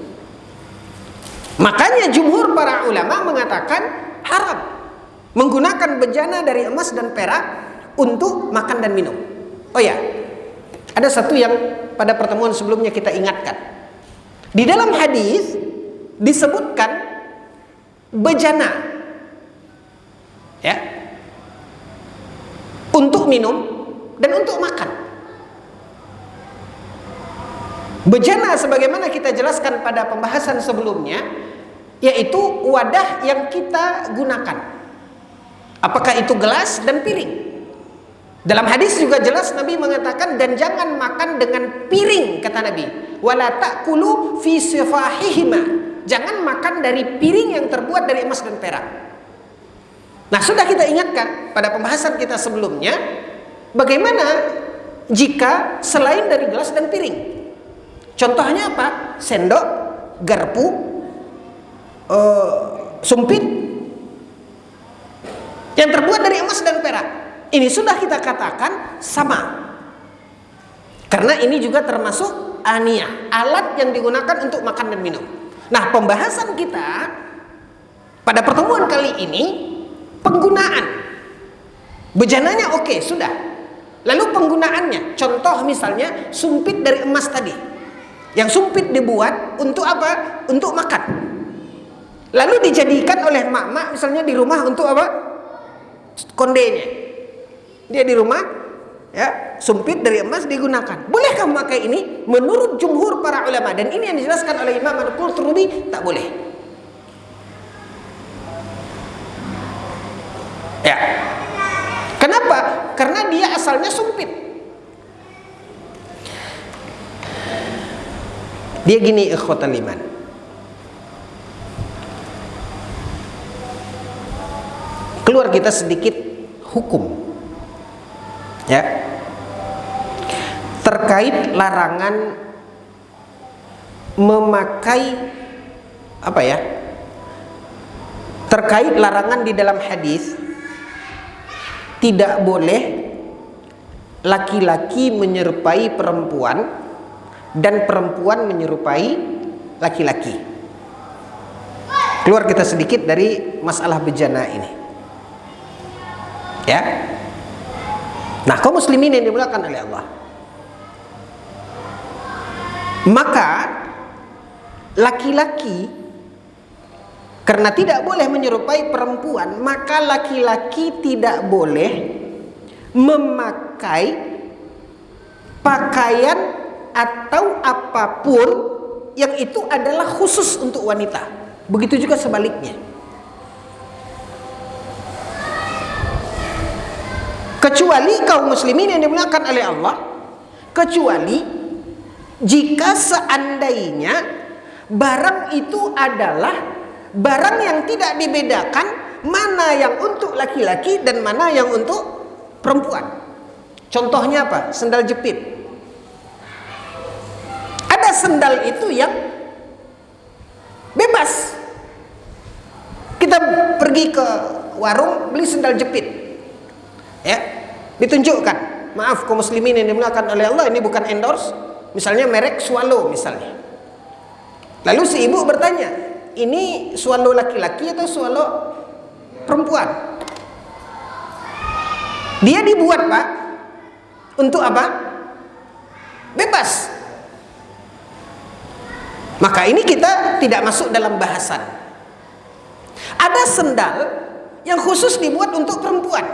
Makanya jumhur para ulama mengatakan haram menggunakan bejana dari emas dan perak untuk makan dan minum. Oh ya, ada satu yang pada pertemuan sebelumnya kita ingatkan. Di dalam hadis disebutkan bejana, ya, untuk minum dan untuk makan. Bejana sebagaimana kita jelaskan pada pembahasan sebelumnya, yaitu wadah yang kita gunakan. Apakah itu gelas dan piring? Dalam hadis juga jelas Nabi mengatakan, dan jangan makan dengan piring, kata Nabi. Wala ta'kulu fi sifahihima. Jangan makan dari piring yang terbuat dari emas dan perak. Nah, sudah kita ingatkan pada pembahasan kita sebelumnya, bagaimana jika selain dari gelas dan piring? Contohnya apa? Sendok, garpu, sumpit yang terbuat dari emas dan perak. Ini sudah kita katakan sama. Karena ini juga termasuk aniyah, alat yang digunakan untuk makan dan minum. Nah, pembahasan kita pada pertemuan kali ini penggunaan. Bejananya oke, sudah. Lalu penggunaannya, contoh misalnya sumpit dari emas tadi. Yang sumpit dibuat untuk apa? Untuk makan. Lalu dijadikan oleh mak-mak misalnya di rumah untuk apa? Kondenya. Dia di rumah, ya, sumpit dari emas digunakan. Bolehkah memakai ini? Menurut jumhur para ulama, dan ini yang dijelaskan oleh Imam Al-Qurtubi, tak boleh. Ya. Kenapa? Karena dia asalnya sumpit. Dia gini, ikhwatal iman. Keluar kita sedikit hukum, ya, terkait larangan memakai apa ya? Terkait larangan di dalam hadis tidak boleh laki-laki menyerupai perempuan dan perempuan menyerupai laki-laki. Keluar kita sedikit dari masalah bejana ini. Ya. Nah, kaum muslimin yang dimuliakan oleh Allah. Maka laki-laki karena tidak boleh menyerupai perempuan, maka laki-laki tidak boleh memakai pakaian atau apapun yang itu adalah khusus untuk wanita. Begitu juga sebaliknya. Kecuali kaum muslimin yang dimuliakan oleh Allah, kecuali jika seandainya barang itu adalah barang yang tidak dibedakan mana yang untuk laki-laki dan mana yang untuk perempuan. Contohnya apa? Sendal jepit. Ada sendal itu yang bebas. Kita pergi ke warung beli sendal jepit, ya, ditunjukkan. Maaf kaum muslimin yang dimuliakan oleh Allah, ini bukan endorse. Misalnya merek Swallow misalnya. Lalu si ibu bertanya, ini swallow laki-laki atau swallow perempuan? Dia dibuat, Pak, untuk apa? Bebas. Maka ini kita tidak masuk dalam bahasan. Ada sendal yang khusus dibuat untuk perempuan,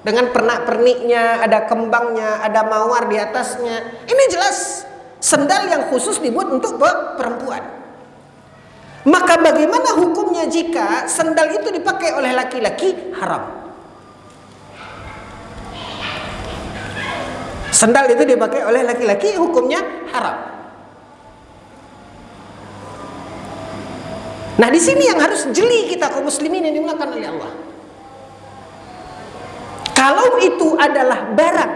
dengan pernak-perniknya, ada kembangnya, ada mawar di atasnya. Ini jelas sendal yang khusus dibuat untuk perempuan. Maka bagaimana hukumnya jika sendal itu dipakai oleh laki-laki? Haram. Sendal itu dipakai oleh laki-laki, hukumnya haram. Nah, di sini yang harus jeli kita kaum muslimin yang dimuliakan oleh Allah. Kalau itu adalah barang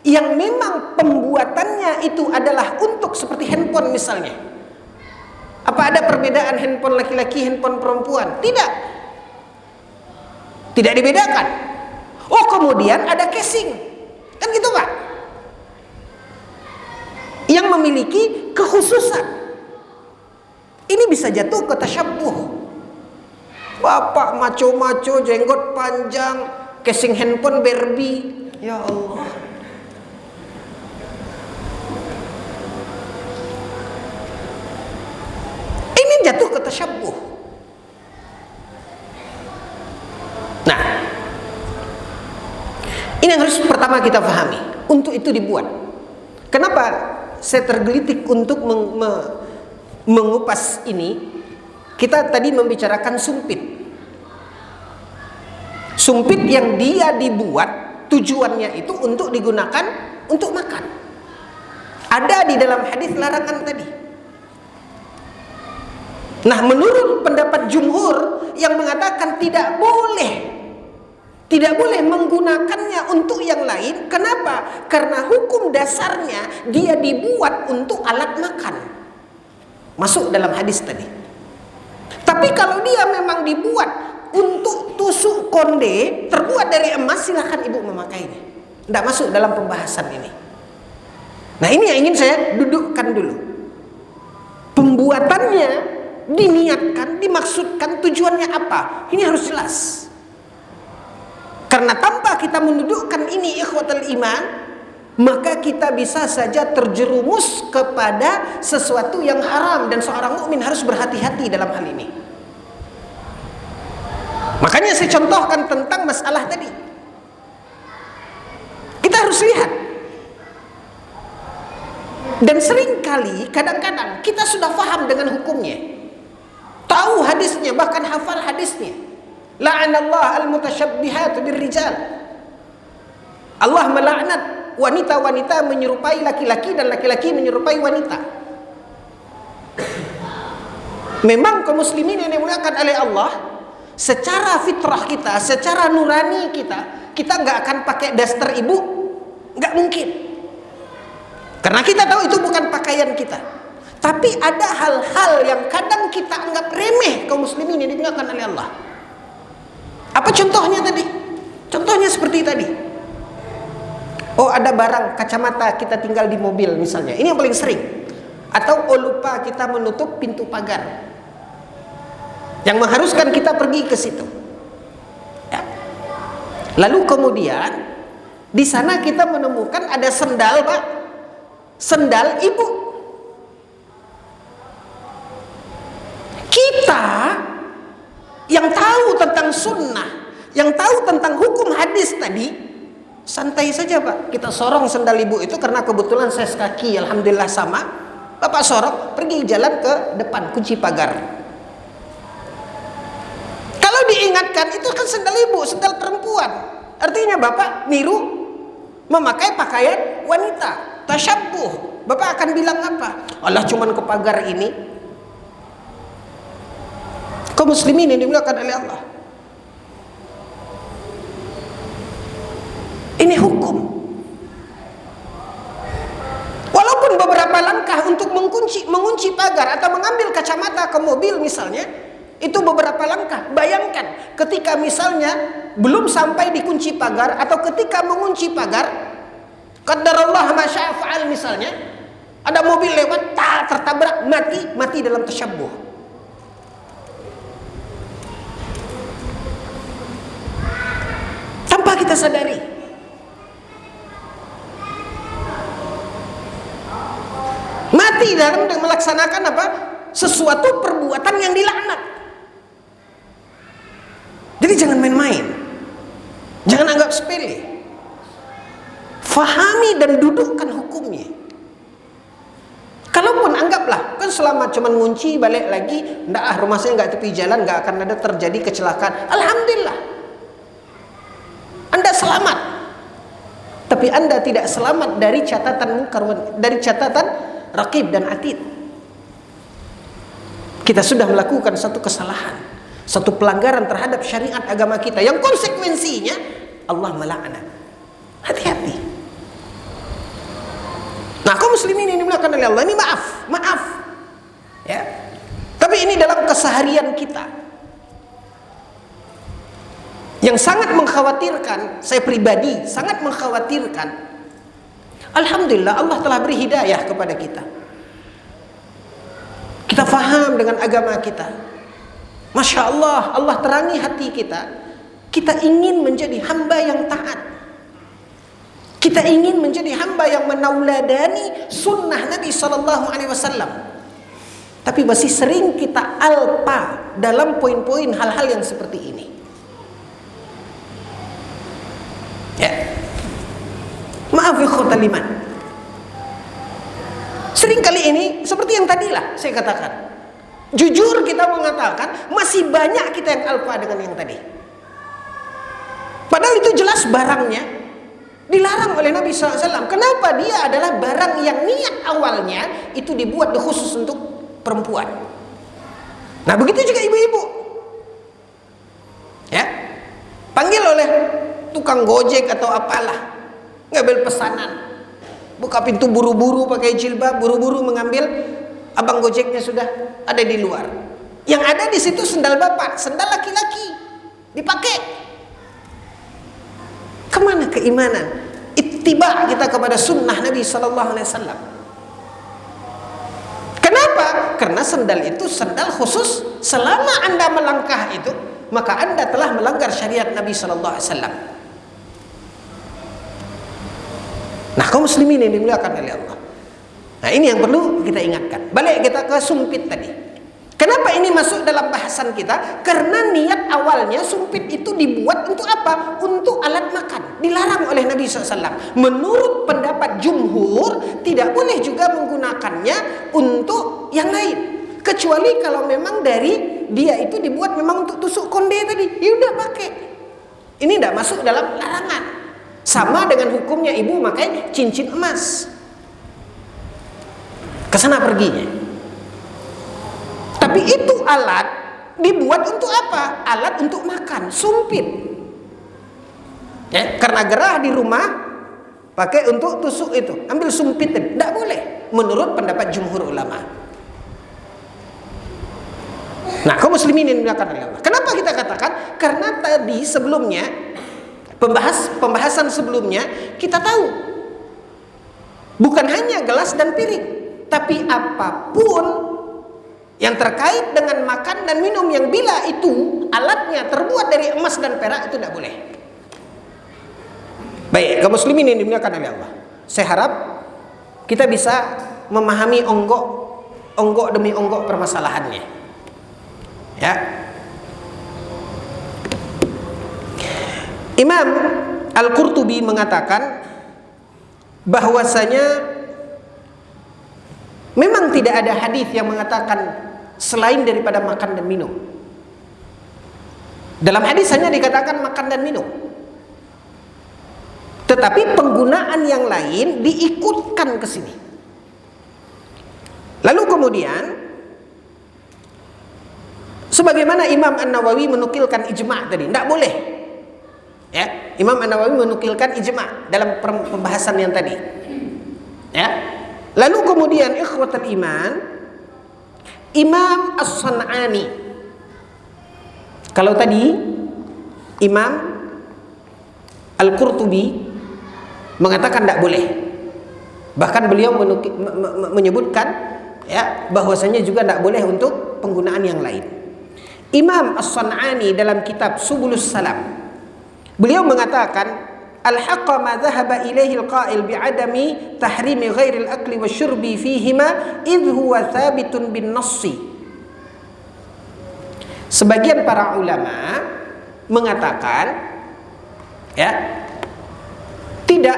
yang memang pembuatannya itu adalah untuk seperti handphone misalnya. Apa ada perbedaan handphone laki-laki, handphone perempuan? Tidak. Tidak dibedakan. Oh, kemudian ada casing. Kan gitu, Pak. Yang memiliki kekhususan. Ini bisa jatuh ke tasyabbuh. Bapak maco-maco, jenggot panjang, casing handphone Barbie. Ya Allah. Ini jatuh ke tasyabbuh. Nah, ini yang harus pertama kita pahami. Untuk itu dibuat. Kenapa saya tergelitik untuk mengupas ini? Kita tadi membicarakan sumpit. Sumpit yang dia dibuat tujuannya itu untuk digunakan untuk makan. Ada di dalam hadis larangan tadi. Nah, menurut pendapat jumhur yang mengatakan tidak boleh menggunakannya untuk yang lain. Kenapa? Karena hukum dasarnya dia dibuat untuk alat makan. Masuk dalam hadis tadi. Tapi kalau dia memang dibuat untuk tusuk konde, terbuat dari emas, silakan ibu memakainya. Tidak masuk dalam pembahasan ini. Nah, ini yang ingin saya dudukkan dulu. Pembuatannya diniatkan, dimaksudkan, tujuannya apa? Ini harus jelas. Karena tanpa kita mendudukkan ini ikhwatul iman, maka kita bisa saja terjerumus kepada sesuatu yang haram, dan seorang mukmin harus berhati-hati dalam hal ini. Makanya saya contohkan tentang masalah tadi. Kita harus lihat. Dan seringkali, kadang-kadang kita sudah paham dengan hukumnya, tahu hadisnya, bahkan hafal hadisnya. La'anallah al-mutasyabbihat birrijal. Allah melaknat wanita-wanita menyerupai laki-laki dan laki-laki menyerupai wanita. Memang kaum muslimin yang dimuliakan oleh Allah, secara fitrah kita, secara nurani kita nggak akan pakai daster ibu, nggak mungkin. Karena kita tahu itu bukan pakaian kita. Tapi ada hal-hal yang kadang kita anggap remeh kaum muslimin yang dimuliakan oleh Allah. Apa contohnya tadi? Contohnya seperti tadi. Oh, ada barang kacamata kita tinggal di mobil misalnya. Ini yang paling sering. Atau lupa kita menutup pintu pagar, yang mengharuskan kita pergi ke situ. Ya. Lalu kemudian di sana kita menemukan ada sendal, Pak. Sendal ibu. Kita yang tahu tentang sunnah, yang tahu tentang hukum hadis tadi, santai saja, Pak. Kita sorong sendal ibu itu karena kebetulan size kaki alhamdulillah sama. Bapak sorong, pergi jalan ke depan, kunci pagar. Kalau diingatkan, itu kan sendal ibu, sendal perempuan. Artinya Bapak niru memakai pakaian wanita, tasyabbuh. Bapak akan bilang apa? Allah, cuman ke pagar ini. Kaum muslimin yang dimuliakan oleh Allah, ini hukum. Walaupun beberapa langkah untuk mengunci pagar atau mengambil kacamata ke mobil misalnya, itu beberapa langkah. Bayangkan ketika misalnya belum sampai di kunci pagar atau ketika mengunci pagar, qadarullah ma syaa fa'al misalnya, ada mobil lewat, tertabrak, mati dalam tasyabbuh. Tanpa kita sadari. Mati dalam melaksanakan apa? Sesuatu perbuatan yang dilaknat. Jadi jangan main-main. Jangan anggap sepele. Fahami dan dudukkan hukumnya. Kalaupun anggaplah, kan selama cuman ngunci balik lagi, rumah saya nggak tepi jalan, nggak akan ada terjadi kecelakaan. Alhamdulillah, Anda selamat. Tapi Anda tidak selamat dari catatan munkar, dari catatan raqib dan atid. Kita sudah melakukan satu kesalahan, satu pelanggaran terhadap syariat agama kita, yang konsekuensinya Allah melaknat. Hati-hati. Nah, kaum muslimin ini dimuliakan oleh Allah, ini maaf, ya. Tapi ini dalam keseharian kita, yang sangat mengkhawatirkan. Saya pribadi sangat mengkhawatirkan. Alhamdulillah Allah telah beri hidayah kepada kita. Kita faham dengan agama kita. Masya Allah, Allah terangi hati kita. Kita ingin menjadi hamba yang taat. Kita ingin menjadi hamba yang menauladani sunnah Nabi SAW. Tapi masih sering kita alpa dalam poin-poin hal-hal yang seperti ini. Ya. Maaf ikhwatal iman. Sering kali ini seperti yang tadilah saya katakan. Jujur kita mengatakan masih banyak kita yang alpa dengan yang tadi. Padahal itu jelas barangnya dilarang oleh Nabi SAW. Kenapa? Dia adalah barang yang niat awalnya itu dibuat khusus untuk perempuan. Nah, begitu juga ibu-ibu. Ya, panggil oleh tukang gojek atau apalah, ngambil pesanan, buka pintu buru-buru pakai jilbab, buru-buru mengambil, abang gojeknya sudah ada di luar. Yang ada di situ sendal bapak, sendal laki-laki dipakai. Kemana keimanan? ittiba kita kepada sunnah Nabi sallallahu alaihi wasallam. Kenapa? Karena sendal itu sendal khusus. Selama Anda melangkah itu, maka Anda telah melanggar syariat Nabi sallallahu alaihi wasallam. Nah, kaum muslimin yang dimuliakan oleh Allah. Nah, ini yang perlu kita ingatkan. Balik kita ke sumpit tadi. Kenapa ini masuk dalam bahasan kita? Karena niat awalnya sumpit itu dibuat untuk apa? Untuk alat makan. Dilarang oleh Nabi SAW. Menurut pendapat jumhur, tidak boleh juga menggunakannya untuk yang lain. Kecuali kalau memang dari dia itu dibuat memang untuk tusuk konde tadi. Ya udah pakai. Ini tidak masuk dalam larangan. Sama dengan hukumnya ibu pakai cincin emas. Kesana perginya. Tapi itu alat dibuat untuk apa? Alat untuk makan, sumpit. Ya, karena gerah di rumah pakai untuk tusuk itu, ambil sumpit, tidak boleh menurut pendapat jumhur ulama. Nah, kaum muslimin yang dimuliakan oleh Allah. Kenapa kita katakan? Karena tadi sebelumnya pembahasan sebelumnya kita tahu bukan hanya gelas dan piring, tapi apapun yang terkait dengan makan dan minum yang bila itu alatnya terbuat dari emas dan perak itu tidak boleh. Baik, kaum muslimin yang dimuliakan oleh Allah. Saya harap kita bisa memahami onggok demi onggok permasalahannya. Ya. Imam Al-Qurtubi mengatakan bahwasanya memang tidak ada hadis yang mengatakan selain daripada makan dan minum. Dalam hadis hanya dikatakan makan dan minum. Tetapi penggunaan yang lain diikutkan ke sini. Lalu kemudian sebagaimana Imam An-Nawawi menukilkan ijma' tadi, tidak boleh. Ya, Imam An-Nawawi menukilkan ijma' dalam pembahasan yang tadi. Ya. Lalu kemudian ikhwatul iman, Imam As-San'ani. Kalau tadi Imam Al-Qurtubi mengatakan tidak boleh. Bahkan beliau menyebutkan ya bahwasanya juga tidak boleh untuk penggunaan yang lain. Imam As-San'ani dalam kitab Subulus Salam, beliau mengatakan al-haqqa ma dhahaba ilaihi al-qa'il bi'adami tahrimi ghairi al-akli wa syurbi fihima idh huwa thabitun bin nassi. Sebagian para ulama mengatakan ya tidak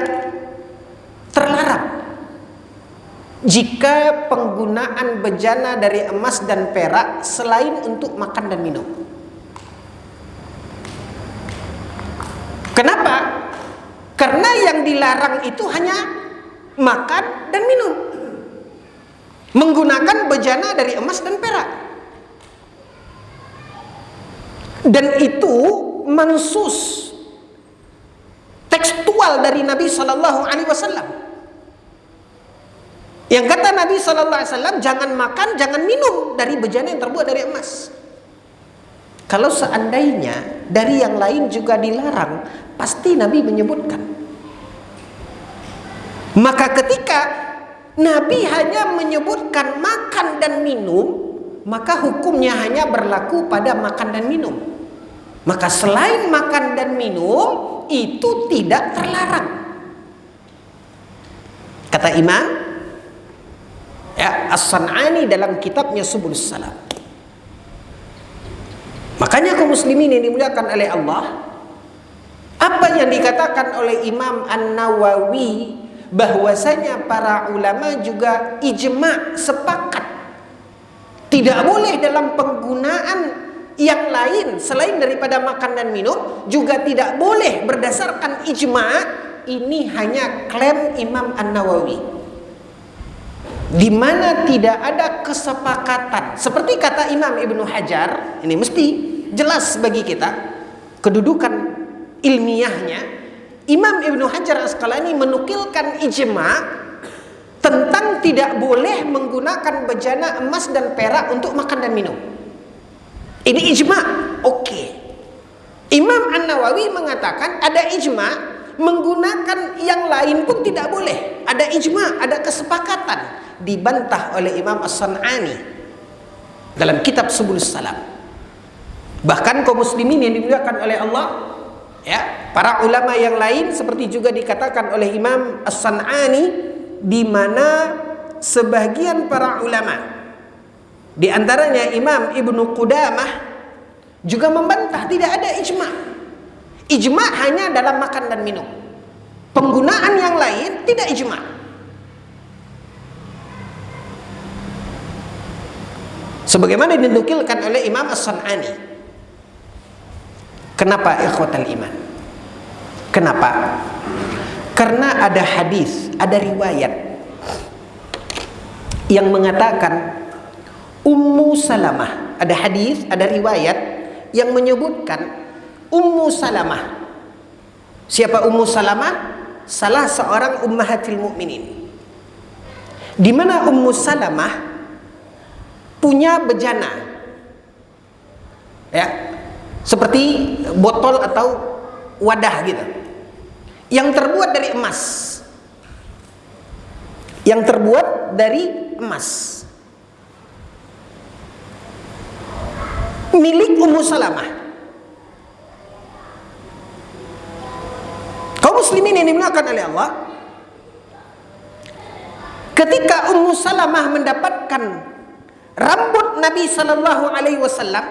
terlarang jika penggunaan bejana dari emas dan perak selain untuk makan dan minum. Kenapa? Karena yang dilarang itu hanya makan dan minum, menggunakan bejana dari emas dan perak. Dan itu mansus tekstual dari Nabi Sallallahu Alaihi Wasallam. Yang kata Nabi Sallallahu Alaihi Wasallam, jangan makan, jangan minum dari bejana yang terbuat dari emas. Kalau seandainya dari yang lain juga dilarang, pasti Nabi menyebutkan. Maka ketika Nabi hanya menyebutkan makan dan minum, maka hukumnya hanya berlaku pada makan dan minum. Maka selain makan dan minum itu tidak terlarang. Kata Imam ya, As-San'ani dalam kitabnya Subulus Salam. Makanya kaum muslimin yang dimuliakan oleh Allah, apa yang dikatakan oleh Imam An-Nawawi bahwasanya para ulama juga ijma' sepakat tidak boleh dalam penggunaan yang lain selain daripada makan dan minum, juga tidak boleh berdasarkan ijma'. Ini hanya klaim Imam An-Nawawi, di mana tidak ada kesepakatan. Seperti kata Imam Ibnu Hajar, ini mesti jelas bagi kita kedudukan ilmiahnya. Imam Ibnu Hajar Asqalani menukilkan ijma' tentang tidak boleh menggunakan bejana emas dan perak untuk makan dan minum. Ini ijma', oke. Imam An-Nawawi mengatakan ada ijma' menggunakan yang lain pun tidak boleh. Ada ijma, ada kesepakatan. Dibantah oleh Imam As-San'ani dalam kitab Subulus Salam. Bahkan kaum muslimin yang dimuliakan oleh Allah, ya, para ulama yang lain seperti juga dikatakan oleh Imam As-San'ani, di mana sebagian para ulama, di antaranya Imam Ibnu Qudamah, juga membantah tidak ada ijma. Ijma hanya dalam makan dan minum. Penggunaan yang lain tidak ijma. Sebagaimana dinukilkan oleh Imam As-San'ani. Kenapa ikhwatal iman? Kenapa? Karena ada hadis, ada riwayat yang mengatakan Ummu Salamah, ada hadis, ada riwayat yang menyebutkan Ummu Salamah. Siapa Ummu Salamah? Salah seorang ummahatil mukminin. Di mana Ummu Salamah punya bejana, ya, seperti botol atau wadah gitu, yang terbuat dari emas, yang terbuat dari emas, milik Ummu Salamah. Kaum muslimin yang dimuliakan oleh Allah, ketika Ummu Salamah mendapatkan rambut Nabi Sallallahu Alaihi Wasallam,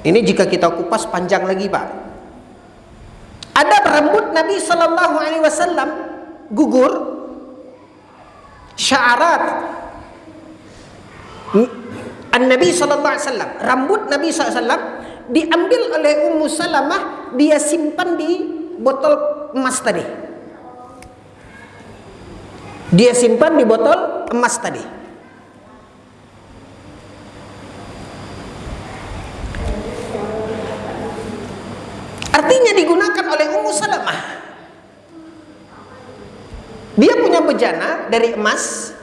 ini jika kita kupas panjang lagi Pak, ada rambut Nabi Sallallahu Alaihi Wasallam gugur, sya'arat An-Nabi Sallallahu Alaihi Wasallam, rambut Nabi Sallallahu Alaihi Wasallam diambil oleh Ummu Salamah, dia simpan di botol emas tadi. Dia simpan di botol emas tadi. Artinya digunakan oleh Ummu Salamah. Dia punya bejana dari emas.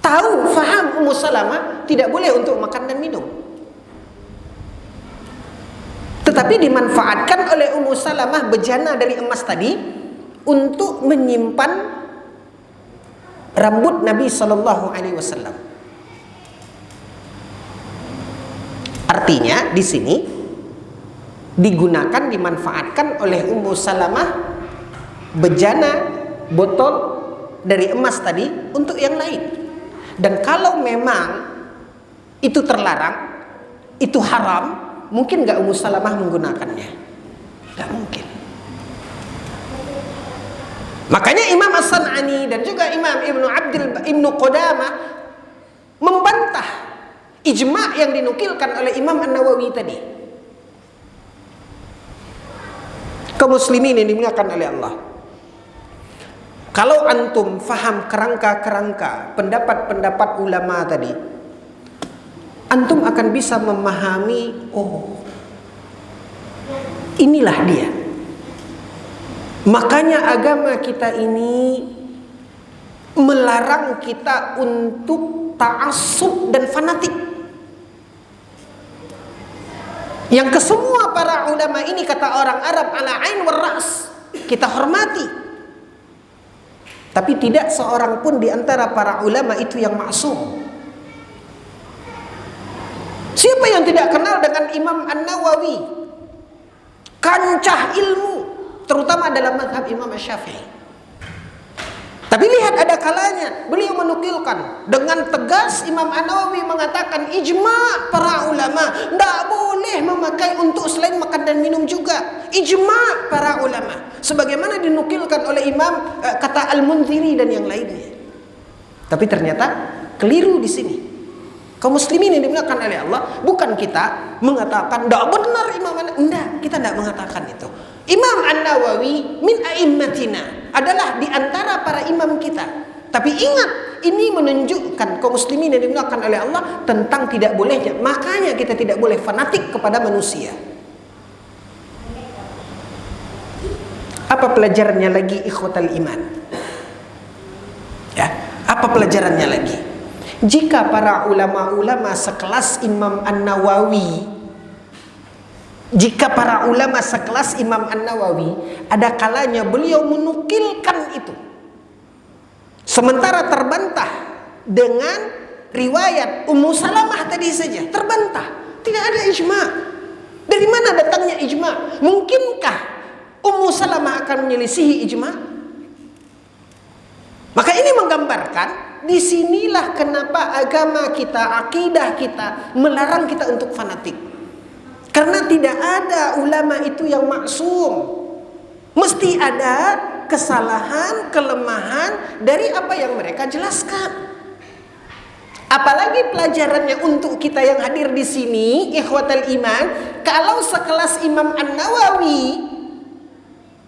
Tahu, faham Ummu Salamah tidak boleh untuk makan dan minum. Tetapi dimanfaatkan oleh Ummu Salamah bejana dari emas tadi untuk menyimpan rambut Nabi Sallallahu Alaihi Wasallam. Artinya di sini digunakan, dimanfaatkan oleh Ummu Salamah bejana botol dari emas tadi untuk yang lain. Dan kalau memang itu terlarang, itu haram, mungkin nggak Ummu Salamah menggunakannya? Nggak mungkin. Makanya Imam As-San'ani dan juga Imam Ibnu Qudamah membantah ijma' yang dinukilkan oleh Imam An-Nawawi tadi. Kaum muslimin yang dimuliakan oleh Allah, kalau antum faham kerangka-kerangka pendapat-pendapat ulama tadi, antum akan bisa memahami, oh, inilah dia. Makanya agama kita ini melarang kita untuk ta'assub dan fanatik. Yang kesemua para ulama ini, kata orang Arab, ala ain war ra's, kita hormati. Tapi tidak seorang pun di antara para ulama itu yang maksum. Siapa yang tidak kenal dengan Imam An-Nawawi? Kancah ilmu, terutama dalam mazhab Imam Syafi'i. Tapi lihat, ada kalanya beliau menukilkan dengan tegas, Imam An-Nawawi mengatakan ijma' para ulama, tidak boleh memakai untuk selain makan dan minum juga. Ijma' para ulama, sebagaimana dinukilkan oleh Imam kata Al-Munziri dan yang lainnya. Tapi ternyata keliru di sini. Kaum muslimin yang dimuliakan oleh Allah, bukan kita mengatakan tidak benar Imam An-Nawawi, enggak, kita tidak mengatakan itu. Imam An-Nawawi min a'immatina, adalah di antara para imam kita. Tapi ingat, ini menunjukkan kaum muslimin yang dimuliakan oleh Allah tentang tidak bolehnya. Makanya kita tidak boleh fanatik kepada manusia. Apa pelajarannya lagi ikhwatal iman? Ya, apa pelajarannya lagi? Jika para ulama-ulama sekelas Imam An-Nawawi Jika para ulama sekelas Imam An-Nawawi, ada kalanya beliau menukilkan itu, sementara terbantah dengan riwayat Ummu Salamah tadi saja, terbantah, tidak ada ijma. Dari mana datangnya ijma? Mungkinkah Ummu Salamah akan menyelisihi ijma? Maka ini menggambarkan, disinilah kenapa agama kita, akidah kita melarang kita untuk fanatik. Karena tidak ada ulama itu yang maksum. Mesti ada kesalahan, kelemahan dari apa yang mereka jelaskan. Apalagi pelajarannya untuk kita yang hadir di sini, ikhwatal iman, kalau sekelas Imam An-Nawawi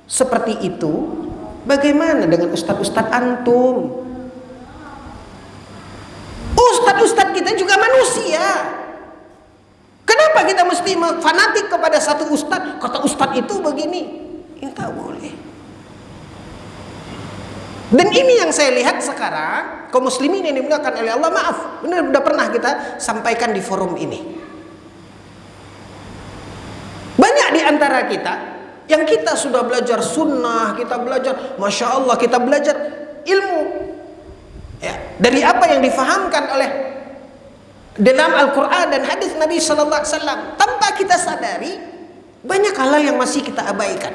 seperti itu, bagaimana dengan ustadz-ustadz antum? Ustadz-ustadz kita juga manusia. Kenapa kita mesti fanatik kepada satu ustadz? Kata ustadz itu begini, ini tak boleh. Dan ini yang saya lihat sekarang, kaum muslimin yang dimuliakan oleh Allah, maaf, benar sudah pernah kita sampaikan di forum ini. Banyak di antara kita yang kita sudah belajar sunnah, kita belajar, masya Allah, kita belajar ilmu, ya, dari apa yang difahamkan oleh dalam Al-Quran dan hadis Nabi Sallallahu Alaihi Wasallam, tanpa kita sadari banyak hal yang masih kita abaikan.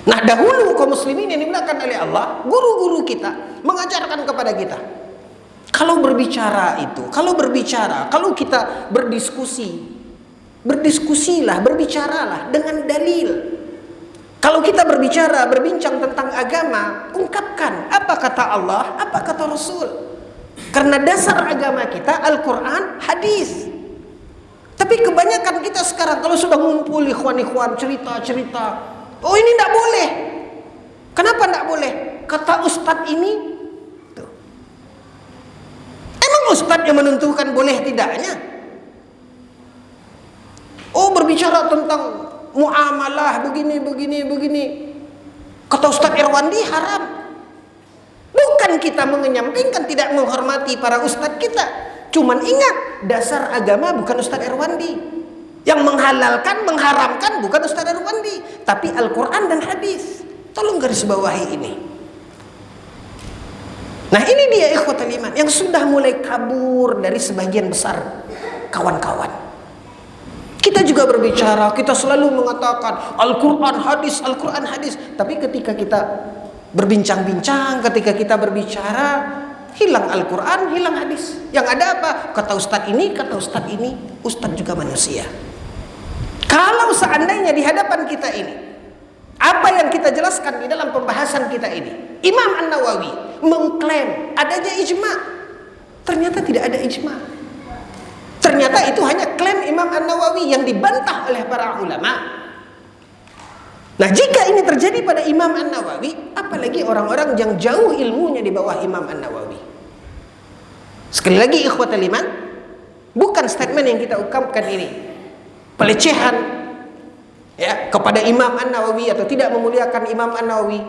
Nah, dahulu kaum muslimin yang dimuliakan oleh Allah, guru-guru kita mengajarkan kepada kita, kalau berbicara itu, kalau kita berdiskusi, berdiskusilah, berbicaralah dengan dalil. Kalau kita berbincang tentang agama, ungkapkan apa kata Allah, apa kata Rasul. Karena dasar agama kita Al-Quran, hadis. Tapi kebanyakan kita sekarang kalau sudah ngumpul ikhwan-ikhwan cerita-cerita, oh ini tidak boleh. Kenapa tidak boleh? Kata ustadz ini. Tuh. Emang ustadz yang menentukan boleh tidaknya? Oh, berbicara tentang muamalah begini. Kata Ustadz Irwandi haram. Bukan kita mengenyampingkan, tidak menghormati para ustadz kita. Cuman ingat, dasar agama bukan Ustadz Irwandi. Yang menghalalkan, mengharamkan bukan Ustadz Irwandi, tapi Al-Quran dan hadis. Tolong garis bawahi ini. Nah, ini dia ikhwatul iman yang sudah mulai kabur dari sebagian besar kawan-kawan. Kita juga berbicara, kita selalu mengatakan Al-Quran hadis, Al-Quran hadis. Tapi ketika kita berbincang-bincang, ketika kita berbicara, hilang Al-Quran, hilang hadis. Yang ada apa? Kata ustadz ini, kata ustadz ini. Ustadz juga manusia. Kalau seandainya di hadapan kita ini, apa yang kita jelaskan di dalam pembahasan kita ini, Imam An-Nawawi mengklaim adanya ijma, ternyata tidak ada ijma. Ternyata itu hanya klaim Imam An-Nawawi yang dibantah oleh para ulama. Nah, jika ini terjadi pada Imam An-Nawawi, apalagi orang-orang yang jauh ilmunya di bawah Imam An-Nawawi. Sekali lagi ikhwatul iman, bukan statement yang kita ungkapkan ini pelecehan ya kepada Imam An-Nawawi atau tidak memuliakan Imam An-Nawawi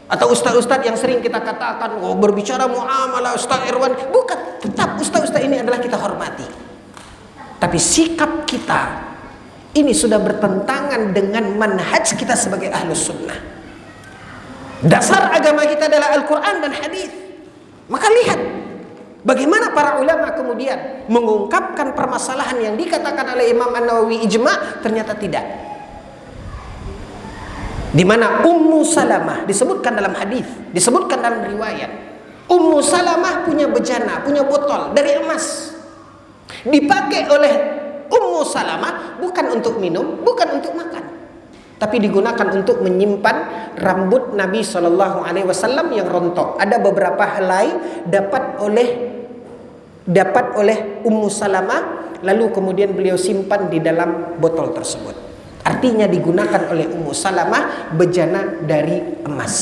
atau ustaz-ustaz yang sering kita katakan oh berbicara muamalah Ustaz Irwan, bukan. Tetap ustaz-ustaz ini adalah kita hormati. Tapi sikap kita ini sudah bertentangan dengan manhaj kita sebagai ahlus sunnah. Dasar agama kita adalah Al-Quran dan hadis. Maka lihat bagaimana para ulama kemudian mengungkapkan permasalahan yang dikatakan oleh Imam An-Nawawi ijma, ternyata tidak. Di mana Ummu Salamah disebutkan dalam hadis, disebutkan dalam riwayat. Ummu Salamah punya bejana, punya botol dari emas. Dipakai oleh Ummu Salamah bukan untuk minum, bukan untuk makan, tapi digunakan untuk menyimpan rambut Nabi Shallallahu Alaihi Wasallam yang rontok. Ada beberapa helai dapat oleh Ummu Salamah, lalu kemudian beliau simpan di dalam botol tersebut. Artinya digunakan oleh Ummu Salamah bejana dari emas.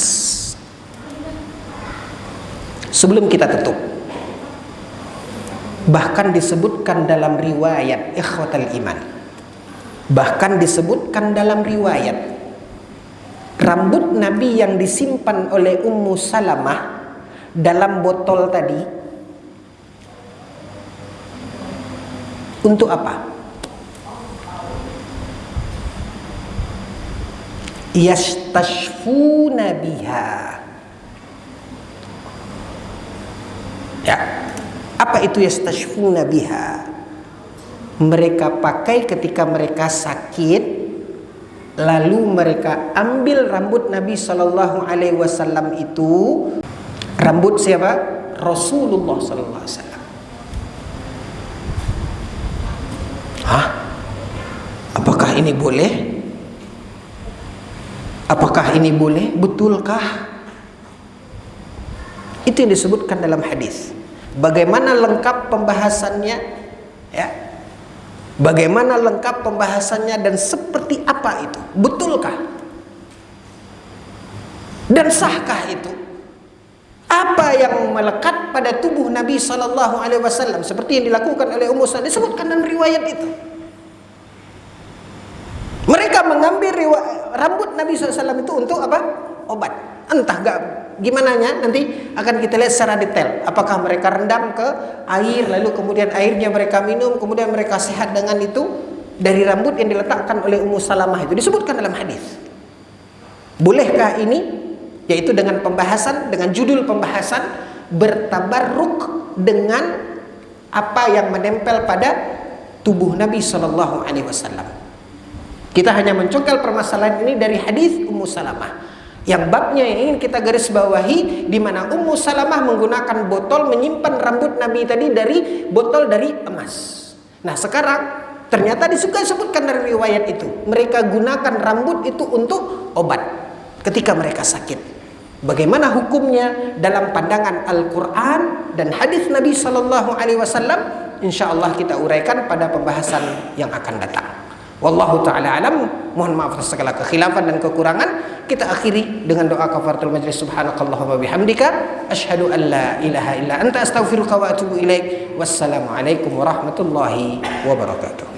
Sebelum kita tutup, bahkan disebutkan dalam riwayat ikhwatal iman, bahkan disebutkan dalam riwayat rambut Nabi yang disimpan oleh Ummu Salamah dalam botol tadi untuk apa? yastashfuna biha. Ya. Apa itu yastashfuna biha? Mereka pakai ketika mereka sakit, lalu mereka ambil rambut Nabi Shallallahu Alaihi Wasallam itu. Rambut siapa? Rasulullah Sallallahu Alaihi Wasallam. Hah? Apakah ini boleh? Apakah ini boleh? Betulkah? Itu yang disebutkan dalam hadis. Bagaimana lengkap pembahasannya? Ya. Bagaimana lengkap pembahasannya dan seperti apa itu? Betulkah? Dan sahkah itu? Apa yang melekat pada tubuh Nabi Sallallahu Alaihi Wasallam seperti yang dilakukan oleh Ummu Salamah disebutkan dalam riwayat itu. Mereka mengambil rambut Nabi SAW itu untuk apa? Obat. Entah gak gimana nya, nanti akan kita lihat secara detail. Apakah mereka rendam ke air, lalu kemudian airnya mereka minum, kemudian mereka sehat dengan itu dari rambut yang diletakkan oleh Ummu Salamah itu disebutkan dalam hadis. Bolehkah ini? Yaitu dengan pembahasan, dengan judul pembahasan bertabarruk dengan apa yang menempel pada tubuh Nabi Sallallahu Alaihi Wasallam. Kita hanya mencongkel permasalahan ini dari hadis Ummu Salamah. Yang babnya yang ingin kita garis bawahi, di mana Ummu Salamah menggunakan botol menyimpan rambut Nabi tadi dari botol dari emas. Nah sekarang ternyata disebutkan dari riwayat itu, mereka gunakan rambut itu untuk obat ketika mereka sakit. Bagaimana hukumnya dalam pandangan Al-Quran dan hadis Nabi Sallallahu Alaihi Wasallam? Insya Allah kita uraikan pada pembahasan yang akan datang. Wallahu ta'ala alam. Mohon maaf atas segala kekhilafan dan kekurangan. Kita akhiri dengan doa kafaratul majlis. Subhanakallahumma bihamdika asyhadu an la ilaha illa anta astaghfiruka wa atubu ilaik. Wassalamualaikum warahmatullahi wabarakatuh.